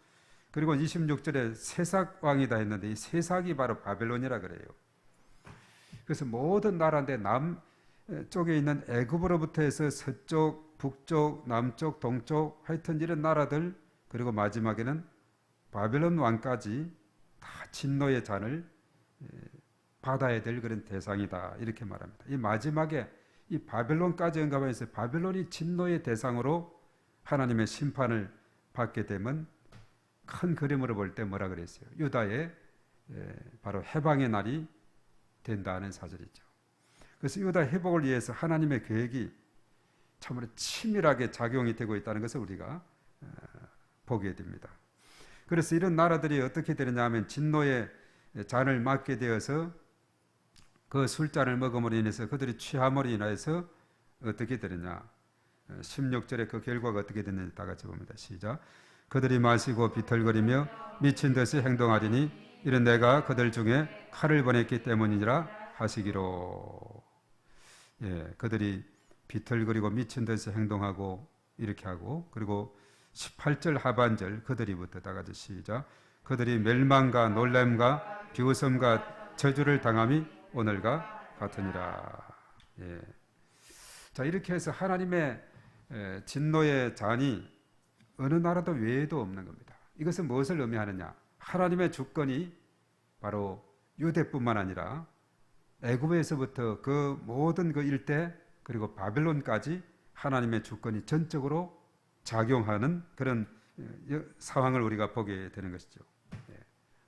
그리고 26절에 세삭 왕이다 했는데 이 세삭이 바로 바벨론이라 그래요. 그래서 모든 나라인데 남쪽에 있는 애굽으로부터 해서 서쪽, 북쪽, 남쪽, 동쪽 하여튼 이런 나라들, 그리고 마지막에는 바벨론 왕까지 다 진노의 잔을 받아야 될 그런 대상이다 이렇게 말합니다. 이 마지막에 이 바벨론까지 언급하면서 바벨론이 진노의 대상으로 하나님의 심판을 받게 되면 큰 그림으로 볼 때 뭐라 그랬어요? 유다의 바로 해방의 날이 된다는 사절이죠. 그래서 유다 회복을 위해서 하나님의 계획이 참으로 치밀하게 작용이 되고 있다는 것을 우리가 보게 됩니다. 그래서 이런 나라들이 어떻게 되느냐 하면 진노의 잔을 맞게 되어서 그 술잔을 먹음으로 인해서 그들이 취함으로 인해서 어떻게 되느냐, 16절에 그 결과가 어떻게 됐는지 다 같이 봅니다. 시작. 그들이 마시고 비틀거리며 미친 듯이 행동하리니 이런 내가 그들 중에 칼을 보냈기 때문이라 하시기로. 그들이 비틀거리고 미친 듯이 행동하고 이렇게 하고, 그리고 18절 하반절 그들이부터 다 같이 시작. 그들이 멸망과 놀람과 비웃음과 저주를 당함이 오늘과 같으니라. 자, 이렇게 해서 하나님의 진노의 잔이 어느 나라도 외에도 없는 겁니다. 이것은 무엇을 의미하느냐? 하나님의 주권이 바로 유대뿐만 아니라 애굽에서부터 그 모든 그 일대 그리고 바벨론까지 하나님의 주권이 전적으로 작용하는 그런 상황을 우리가 보게 되는 것이죠.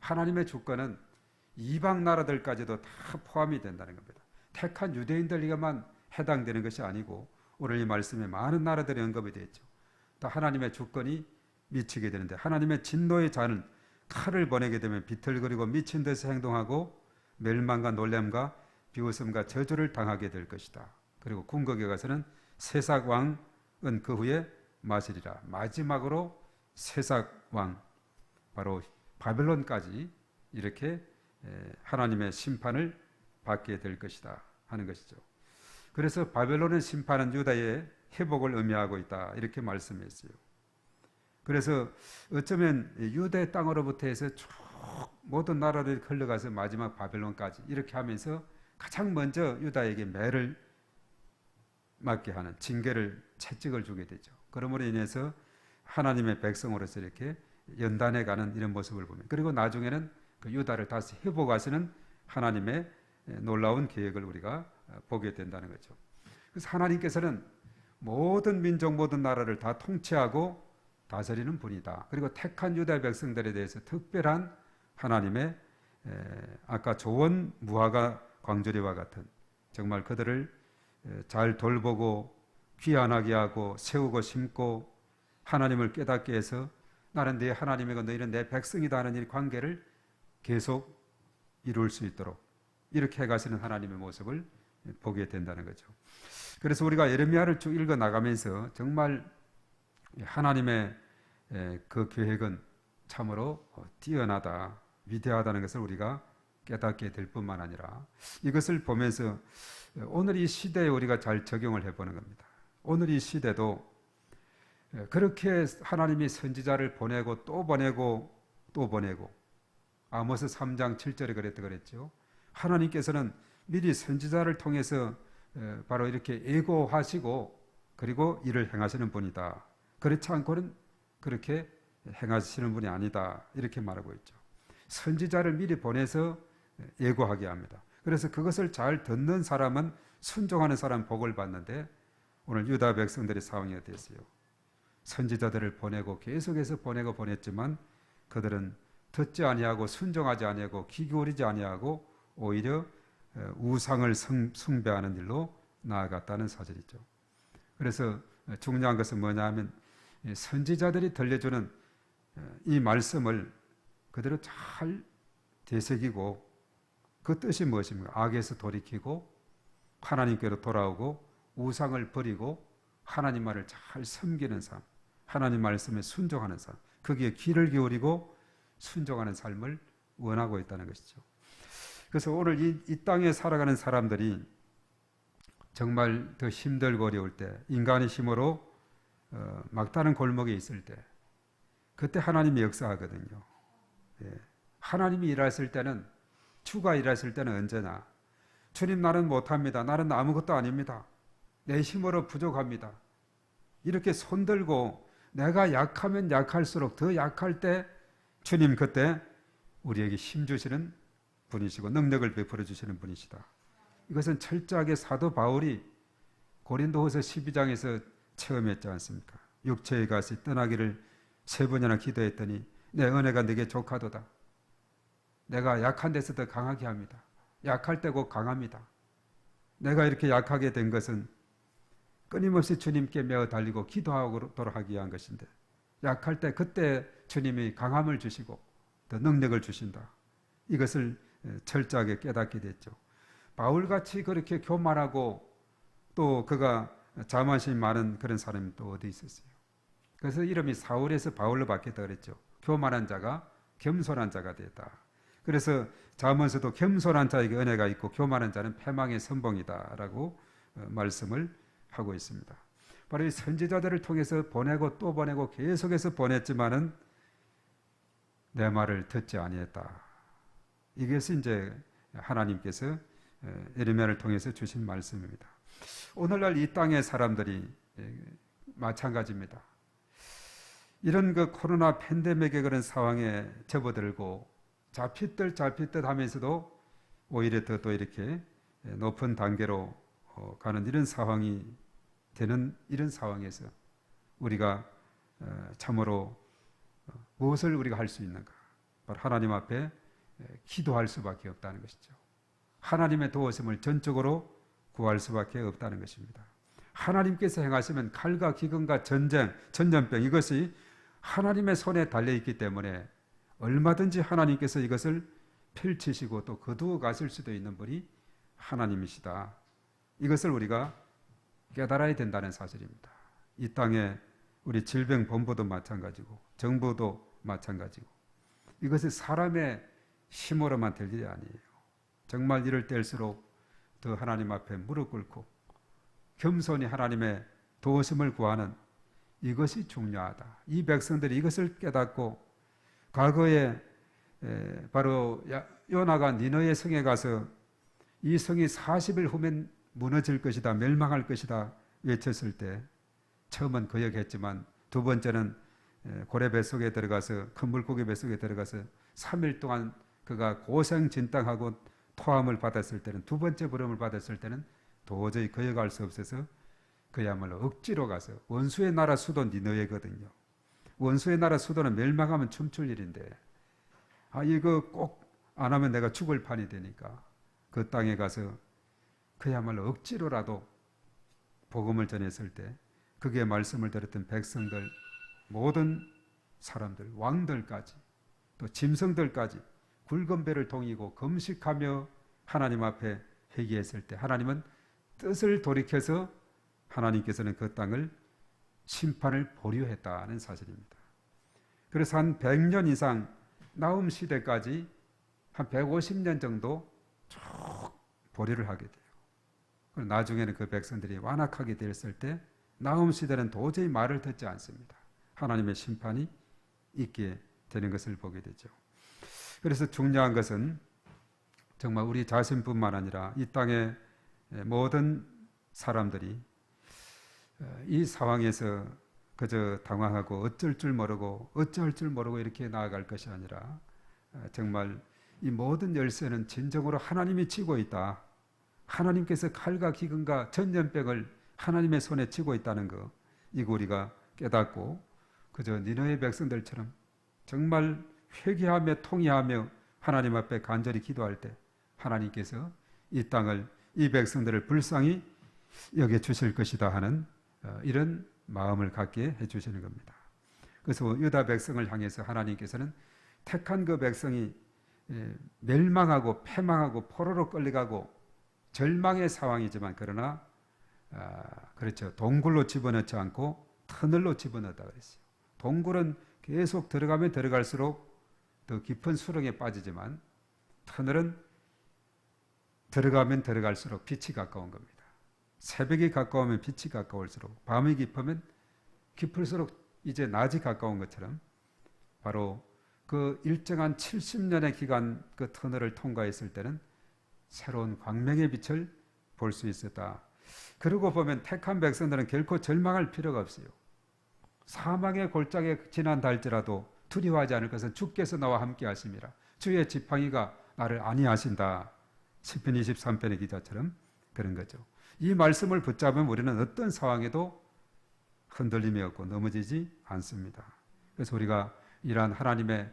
하나님의 주권은 이방 나라들까지도 다 포함이 된다는 겁니다. 택한 유대인들에게만 해당되는 것이 아니고 오늘 이 말씀에 많은 나라들이 언급이 되어 있죠. 또 하나님의 주권이 미치게 되는데, 하나님의 진노의 잔은 칼을 보내게 되면 비틀거리고 미친 듯이 행동하고 멸망과 놀람과 비웃음과 저주를 당하게 될 것이다. 그리고 궁극에 가서는 세삭 왕은 그 후에 마시리라. 마지막으로 세삭 왕, 바로 바벨론까지 이렇게 하나님의 심판을 받게 될 것이다 하는 것이죠. 그래서 바벨론의 심판은 유다의 회복을 의미하고 있다 이렇게 말씀했어요. 그래서 어쩌면 유대 땅으로부터 해서 쭉 모든 나라들이 흘러가서 마지막 바벨론까지 이렇게 하면서 가장 먼저 유다에게 매를 맞게 하는 징계를 채찍을 주게 되죠. 그러므로 인해서 하나님의 백성으로서 이렇게 연단해 가는 이런 모습을 보면, 그리고 나중에는 그 유다를 다시 회복하시는 하나님의 놀라운 계획을 우리가 보게 된다는 거죠. 그래서 하나님께서는 모든 민족 모든 나라를 다 통치하고 다스리는 분이다. 그리고 택한 유다 백성들에 대해서 특별한 하나님의 아까 조원 무화과 광주리와 같은 정말 그들을 잘 돌보고 귀환하게 하고 세우고 심고 하나님을 깨닫게 해서 나는 네 하나님이고 너희는 내 백성이다 하는 이 관계를 계속 이룰 수 있도록 이렇게 해가시는 하나님의 모습을 보게 된다는 거죠. 그래서 우리가 예레미야를 쭉 읽어 나가면서 정말 하나님의 그 계획은 참으로 뛰어나다, 위대하다는 것을 우리가 깨닫게 될 뿐만 아니라 이것을 보면서 오늘 이 시대에 우리가 잘 적용을 해보는 겁니다. 오늘 이 시대도 그렇게 하나님이 선지자를 보내고 또 보내고 또 보내고, 아모스 3장 7절에 그랬죠. 하나님께서는 미리 선지자를 통해서 바로 이렇게 예고하시고 그리고 일을 행하시는 분이다. 그렇지 않고는 그렇게 행하시는 분이 아니다. 이렇게 말하고 있죠. 선지자를 미리 보내서 예고하게 합니다. 그래서 그것을 잘 듣는 사람은, 순종하는 사람 복을 받는데, 오늘 유다 백성들의 상황이 어땠어요? 선지자들을 보내고 계속해서 보냈지만 그들은 듣지 아니하고 순종하지 아니하고 귀 기울이지 아니하고 오히려 우상을 숭배하는 일로 나아갔다는 사실이죠. 그래서 중요한 것은 뭐냐 하면, 선지자들이 들려주는 이 말씀을 그대로 잘 되새기고, 그 뜻이 무엇입니까? 악에서 돌이키고 하나님께로 돌아오고 우상을 버리고 하나님 말을 잘 섬기는 삶, 하나님 말씀에 순종하는 삶, 거기에 귀를 기울이고 순종하는 삶을 원하고 있다는 것이죠. 그래서 오늘 이 땅에 살아가는 사람들이 정말 더 힘들고 어려울 때, 인간의 힘으로 막다른 골목에 있을 때, 그때 하나님이 역사하거든요. 하나님이 일하실 때는, 주가 일하실 때는 언제나 주님 나는 못합니다. 나는 아무것도 아닙니다. 내 힘으로 부족합니다. 이렇게 손들고 내가 약하면 약할수록 더 약할 때 주님 그때 우리에게 힘 주시는 분이시고 능력을 베풀어 주시는 분이시다. 이것은 철저하게 사도 바울이 고린도후서 12장에서 체험했지 않습니까? 육체의 가시 떠나기를 3번이나 기도했더니 내 은혜가 네게 족하도다. 내가 약한 데서 더 강하게 합니다. 약할 때 곧 강합니다. 내가 이렇게 약하게 된 것은 끊임없이 주님께 매어 달리고 기도하도록 하기 위한 것인데, 약할 때 그때 주님이 강함을 주시고 더 능력을 주신다. 이것을 철저하게 깨닫게 됐죠. 바울같이 그렇게 교만하고 또 그가 자만심이 많은 그런 사람이 또 어디 있었어요? 그래서 이름이 사울에서 바울로 바뀌었다 그랬죠. 교만한 자가 겸손한 자가 됐다. 그래서 잠언서도 겸손한 자에게 은혜가 있고 교만한 자는 패망의 선봉이다라고 말씀을 하고 있습니다. 바로 이 선지자들을 통해서 보내고 또 보내고 계속해서 보냈지만은 내 말을 듣지 아니했다. 이것이 이제 하나님께서 예레미야를 통해서 주신 말씀입니다. 오늘날 이 땅의 사람들이 마찬가지입니다. 이런 그 코로나 팬데믹의 그런 상황에 접어들고 잡힐 듯 하면서도 오히려 더 이렇게 높은 단계로 가는 이런 상황이 되는 이런 상황에서 우리가 참으로 무엇을 우리가 할 수 있는가? 바로 하나님 앞에 기도할 수밖에 없다는 것이죠. 하나님의 도우심을 전적으로 구할 수밖에 없다는 것입니다. 하나님께서 행하시면 칼과 기근과 전쟁, 전염병 이것이 하나님의 손에 달려있기 때문에 얼마든지 하나님께서 이것을 펼치시고 또 거두어 가실 수도 있는 분이 하나님이시다. 이것을 우리가 깨달아야 된다는 사실입니다. 이 땅에 우리 질병본부도 마찬가지고 정부도 마찬가지고 이것이 사람의 힘으로만 될 일이 아니에요. 정말 이럴 때일수록 더 하나님 앞에 무릎 꿇고 겸손히 하나님의 도우심을 구하는 이것이 중요하다. 이 백성들이 이것을 깨닫고 과거에 바로 요나가 니느웨 성에 가서 이 성이 40일 후면 무너질 것이다, 멸망할 것이다 외쳤을 때 처음은 거역했지만 두 번째는 고래 뱃속에 들어가서 큰 물고기 뱃속에 들어가서 3일 동안 그가 고생진땅하고 토함을 받았을 때는 두 번째 부름을 받았을 때는 도저히 거역할 수 없어서 그야말로 억지로 가서 원수의 나라 수도 니느웨거든요. 원수의 나라 수도는 멸망하면 춤출 일인데 이거 꼭 안 하면 내가 죽을 판이 되니까 그 땅에 가서 그야말로 억지로라도 복음을 전했을 때 그게 말씀을 들었던 백성들 모든 사람들 왕들까지 또 짐승들까지 굵은 배를 동이고 금식하며 하나님 앞에 회개했을 때 하나님은 뜻을 돌이켜서 하나님께서는 그 땅을 심판을 보류했다는 사실입니다. 그래서 한 100년 이상 나움 시대까지 한 150년 정도 쭉 보류를 하게 돼요. 그리고 나중에는 그 백성들이 완악하게 되었을 때 나훔 시대는 도저히 말을 듣지 않습니다. 하나님의 심판이 있게 되는 것을 보게 되죠. 그래서 중요한 것은 정말 우리 자신뿐만 아니라 이 땅의 모든 사람들이 이 상황에서 그저 당황하고 어쩔 줄 모르고 어찌할 줄 모르고 이렇게 나아갈 것이 아니라 정말 이 모든 열쇠는 진정으로 하나님이 쥐고 있다. 하나님께서 칼과 기근과 전염병을 하나님의 손에 쥐고 있다는 거, 이거 우리가 깨닫고 그저 니느웨 백성들처럼 정말 회개하며 통회하며 하나님 앞에 간절히 기도할 때 하나님께서 이 땅을, 이 백성들을 불쌍히 여겨 주실 것이다 하는 이런 마음을 갖게 해주시는 겁니다. 그래서 유다 백성을 향해서 하나님께서는 택한 그 백성이 멸망하고 패망하고 포로로 끌려가고 절망의 상황이지만 그러나 그렇죠. 동굴로 집어넣지 않고 터널로 집어넣었다 그랬어요. 동굴은 계속 들어가면 들어갈수록 더 깊은 수렁에 빠지지만 터널은 들어가면 들어갈수록 빛이 가까운 겁니다. 새벽이 가까우면 빛이 가까울수록, 밤이 깊으면 깊을수록 이제 낮이 가까운 것처럼 바로 그 일정한 70년의 기간 그 터널을 통과했을 때는 새로운 광명의 빛을 볼 수 있었다. 그러고 보면 택한 백성들은 결코 절망할 필요가 없어요. 사망의 골짜기에 지난달지라도 두려워하지 않을 것은 주께서 나와 함께 하심이라. 주의 지팡이가 나를 안위하신다. 시편 23편의 기자처럼 그런 거죠. 이 말씀을 붙잡으면 우리는 어떤 상황에도 흔들림이 없고 넘어지지 않습니다. 그래서 우리가 이러한 하나님의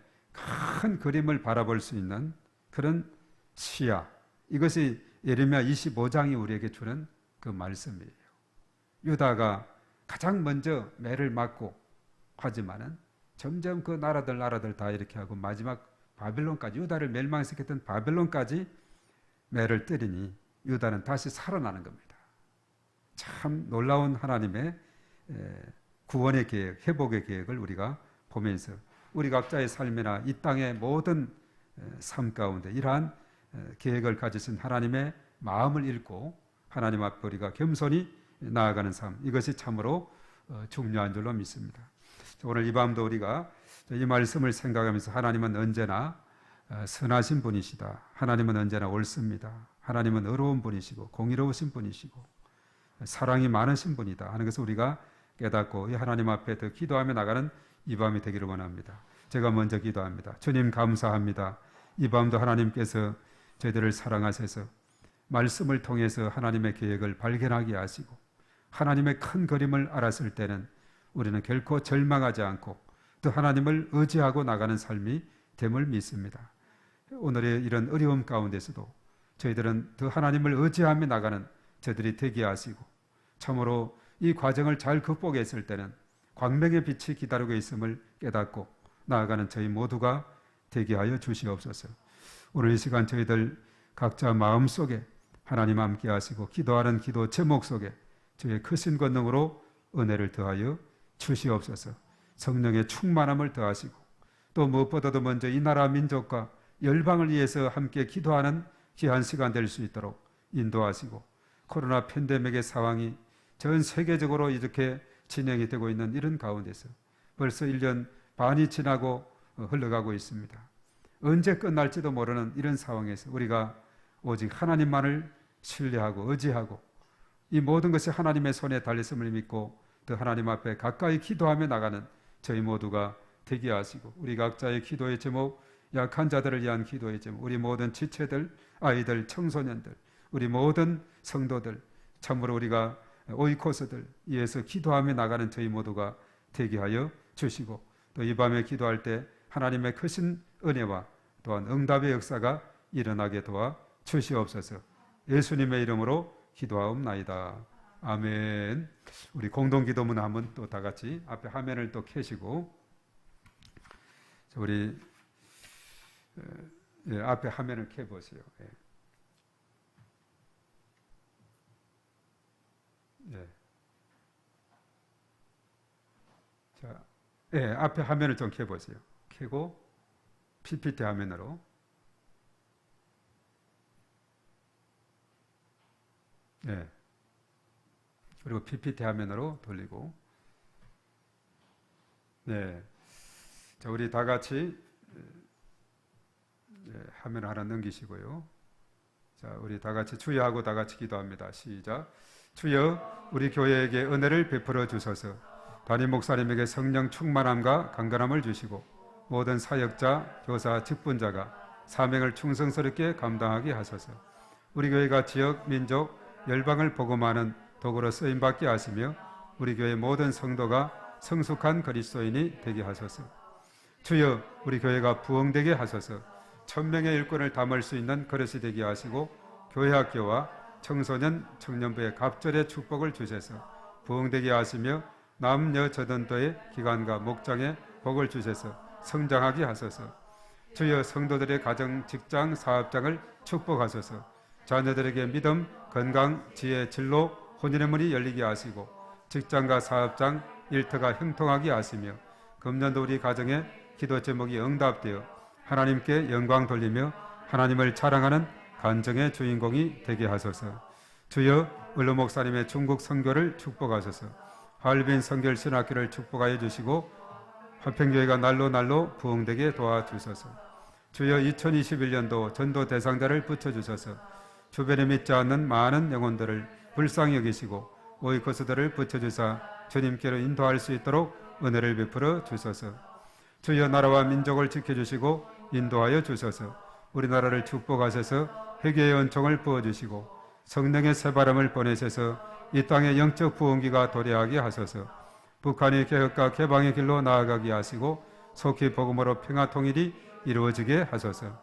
큰 그림을 바라볼 수 있는 그런 시야, 이것이 예레미야 25장이 우리에게 주는 그 말씀이에요. 유다가 가장 먼저 매를 맞고 하지만은 점점 그 나라들 다 이렇게 하고 마지막 바벨론까지, 유다를 멸망시켰던 바벨론까지 매를 때리니 유다는 다시 살아나는 겁니다. 참 놀라운 하나님의 구원의 계획, 회복의 계획을 우리가 보면서 우리 각자의 삶이나 이 땅의 모든 삶 가운데 이러한 계획을 가지신 하나님의 마음을 읽고 하나님 앞에 우리가 겸손히 나아가는 삶, 이것이 참으로 중요한 줄로 믿습니다. 오늘 이 밤도 우리가 이 말씀을 생각하면서 하나님은 언제나 선하신 분이시다. 하나님은 언제나 옳습니다. 하나님은 의로운 분이시고 공의로우신 분이시고 사랑이 많으신 분이다 하는 것을 우리가 깨닫고 이 하나님 앞에 더 기도하며 나가는 이 밤이 되기를 원합니다. 제가 먼저 기도합니다. 주님 감사합니다. 이 밤도 하나님께서 저희들을 사랑하셔서 말씀을 통해서 하나님의 계획을 발견하게 하시고 하나님의 큰 그림을 알았을 때는 우리는 결코 절망하지 않고 또 하나님을 의지하고 나가는 삶이 됨을 믿습니다. 오늘의 이런 어려움 가운데서도 저희들은 더 하나님을 의지하며 나가는 저들이 되게 하시고 참으로 이 과정을 잘 극복했을 때는 광명의 빛이 기다리고 있음을 깨닫고 나아가는 저희 모두가 되게 하여 주시옵소서. 오늘 이 시간 저희들 각자 마음속에 하나님 함께 하시고 기도하는 기도 제목 속에 주의 크신 권능으로 은혜를 더하여 주시옵소서. 성령의 충만함을 더하시고 또 무엇보다도 먼저 이 나라 민족과 열방을 위해서 함께 기도하는 귀한 시간 될 수 있도록 인도하시고 코로나 팬데믹의 상황이 전 세계적으로 이렇게 진행이 되고 있는 이런 가운데서 벌써 1년 반이 지나고 흘러가고 있습니다. 언제 끝날지도 모르는 이런 상황에서 우리가 오직 하나님만을 신뢰하고 의지하고 이 모든 것이 하나님의 손에 달렸음을 믿고 또 하나님 앞에 가까이 기도하며 나가는 저희 모두가 되게 하시고 우리 각자의 기도의 제목, 약한 자들을 위한 기도의 제목, 우리 모든 지체들, 아이들, 청소년들, 우리 모든 성도들, 참으로 우리가 오이코스들 위해서 기도하며 나가는 저희 모두가 되게 하여 주시고 또 이 밤에 기도할 때 하나님의 크신 은혜와 또한 응답의 역사가 일어나게 도와 주시옵소서. 예수님의 이름으로 기도하옵나이다. 아멘. 우리 공동기도문 한번 또 다 같이 앞에 화면을 또 켜시고 우리 앞에 화면을 켜보세요. 예. 자, 앞에 화면을 좀 켜보세요. 켜고 PPT 화면으로 네. 그리고 PPT 화면으로 돌리고. 네. 자, 우리 다 같이 화면 하나 넘기시고요. 자, 우리 다 같이 주여하고 다 같이 기도합니다. 시작. 주여, 우리 교회에게 은혜를 베풀어 주소서. 담임 목사님에게 성령 충만함과 강건함을 주시고 모든 사역자, 교사, 직분자가 사명을 충성스럽게 감당하게 하소서. 우리 교회가 지역, 민족, 열방을 복음하는 도구로 쓰임받게 하시며 우리 교회 모든 성도가 성숙한 그리스도인이 되게 하소서. 주여, 우리 교회가 부흥되게 하소서. 1000명의 일꾼을 담을 수 있는 그릇이 되게 하시고 교회 학교와 청소년, 청년부의 갑절의 축복을 주셔서 부흥되게 하시며 남녀 저전도의 기관과 목장에 복을 주셔서 성장하게 하소서. 주여, 성도들의 가정, 직장, 사업장을 축복하소서. 자녀들에게 믿음, 건강, 지혜, 진로, 혼인의 문이 열리게 하시고 직장과 사업장, 일터가 형통하게 하시며 금년도 우리 가정에 기도 제목이 응답되어 하나님께 영광 돌리며 하나님을 자랑하는 간증의 주인공이 되게 하소서. 주여, 을로 목사님의 중국 선교를 축복하소서. 하얼빈 선결 신학교를 축복하여 주시고 화평교회가 날로 부흥되게 도와주소서. 주여, 2021년도 전도 대상자를 붙여주소서. 주변에 믿지 않는 많은 영혼들을 불쌍히 여기시고 오이코스들을 붙여주사 주님께로 인도할 수 있도록 은혜를 베풀어 주소서. 주여, 나라와 민족을 지켜주시고 인도하여 주소서. 우리나라를 축복하셔서 회개의 은총을 부어주시고 성령의 새바람을 보내셔서 이 땅의 영적 부흥기가 도래하게 하소서. 북한이 개혁과 개방의 길로 나아가게 하시고 속히 복음으로 평화 통일이 이루어지게 하소서.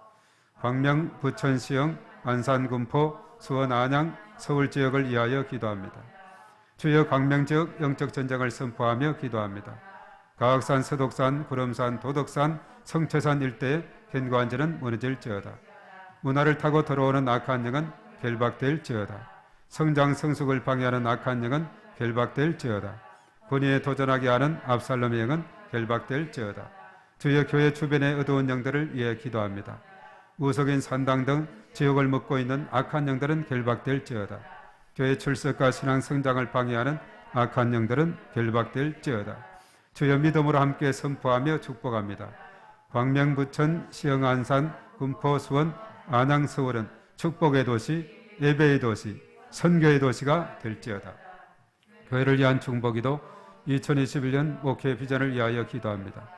광명, 부천, 시흥, 안산, 군포, 수원, 안양, 서울 지역을 위하여 기도합니다. 주여, 광명 지역 영적 전쟁을 선포하며 기도합니다. 가악산, 서독산, 구름산, 도덕산, 성채산 일대의 견고한지는 무너질지어다. 문화를 타고 들어오는 악한 영은 결박될지어다. 성장 성숙을 방해하는 악한 영은 결박될지어다. 권위에 도전하게 하는 압살롬의 영은 결박될지어다. 주여, 교회 주변의 어두운 영들을 위해 기도합니다. 우석인 산당 등 지옥을 먹고 있는 악한 영들은 결박될지어다. 교회 출석과 신앙 성장을 방해하는 악한 영들은 결박될지어다. 주여, 믿음으로 함께 선포하며 축복합니다. 광명, 부천, 시흥, 안산, 군포, 수원, 안양, 서울은 축복의 도시, 예배의 도시, 선교의 도시가 될지어다. 교회를 위한 중보기도 2021년 목회 비전을 위하여 기도합니다.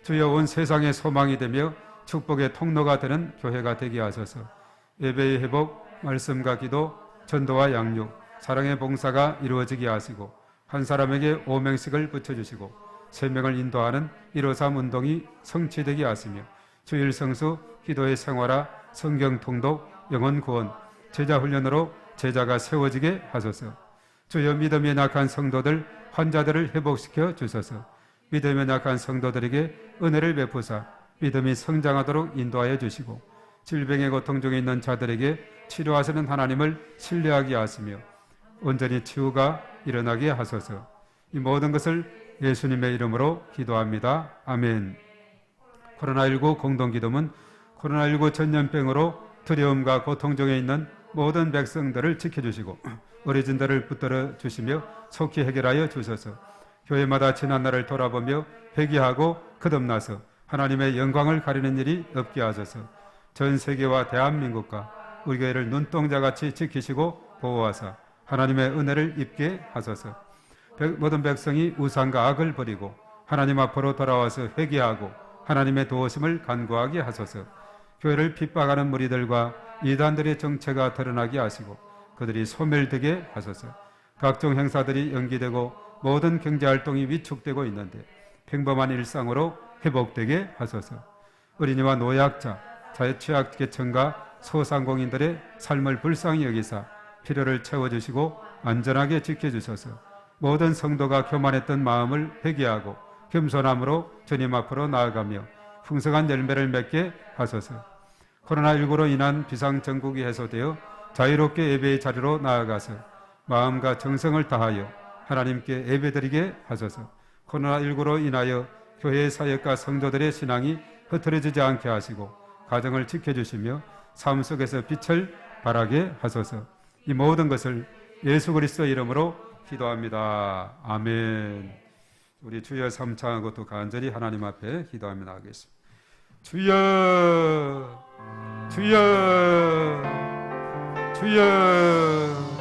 주여, 온 세상의 소망이 되며 축복의 통로가 되는 교회가 되게 하소서. 예배의 회복, 말씀과 기도, 전도와 양육, 사랑의 봉사가 이루어지게 하시고 한 사람에게 5명씩을 붙여주시고 3명을 인도하는 153 운동이 성취되게 하시며 주일 성수, 기도의 생활화, 성경 통독, 영혼 구원, 제자 훈련으로 제자가 세워지게 하소서. 주여, 믿음이 약한 성도들, 환자들을 회복시켜 주소서. 믿음이 약한 성도들에게 은혜를 베푸사 믿음이 성장하도록 인도하여 주시고 질병의 고통 중에 있는 자들에게 치료하시는 하나님을 신뢰하게 하시며 온전히 치유가 일어나게 하소서. 이 모든 것을 예수님의 이름으로 기도합니다. 아멘. 코로나19 공동기도문 코로나19 전염병으로 두려움과 고통 중에 있는 모든 백성들을 지켜주시고 어려진들을 붙들어 주시며 속히 해결하여 주소서. 교회마다 지난날을 돌아보며 회개하고 거듭나서 하나님의 영광을 가리는 일이 없게 하소서. 전 세계와 대한민국과 우리 교회를 눈동자같이 지키시고 보호하사 하나님의 은혜를 입게 하소서. 모든 백성이 우상과 악을 버리고 하나님 앞으로 돌아와서 회개하고 하나님의 도우심을 간구하게 하소서. 교회를 핍박하는 무리들과 이단들의 정체가 드러나게 하시고 그들이 소멸되게 하소서. 각종 행사들이 연기되고 모든 경제활동이 위축되고 있는데 평범한 일상으로 회복되게 하소서. 어린이와 노약자, 자취약계층과 소상공인들의 삶을 불쌍히 여기사 필요를 채워주시고 안전하게 지켜주셔서 모든 성도가 교만했던 마음을 회개하고 겸손함으로 주님 앞으로 나아가며 풍성한 열매를 맺게 하소서. 코로나19로 인한 비상정국이 해소되어 자유롭게 예배의 자리로 나아가서 마음과 정성을 다하여 하나님께 예배드리게 하소서. 코로나19로 인하여 교회의 사역과 성도들의 신앙이 흐트러지지 않게 하시고 가정을 지켜주시며 삶 속에서 빛을 발하게 하소서. 이 모든 것을 예수 그리스도의 이름으로 기도합니다. 아멘. 우리 주여 삼창하고 또 간절히 하나님 앞에 기도하며 나가겠습니다. 주여, 주여, 주여.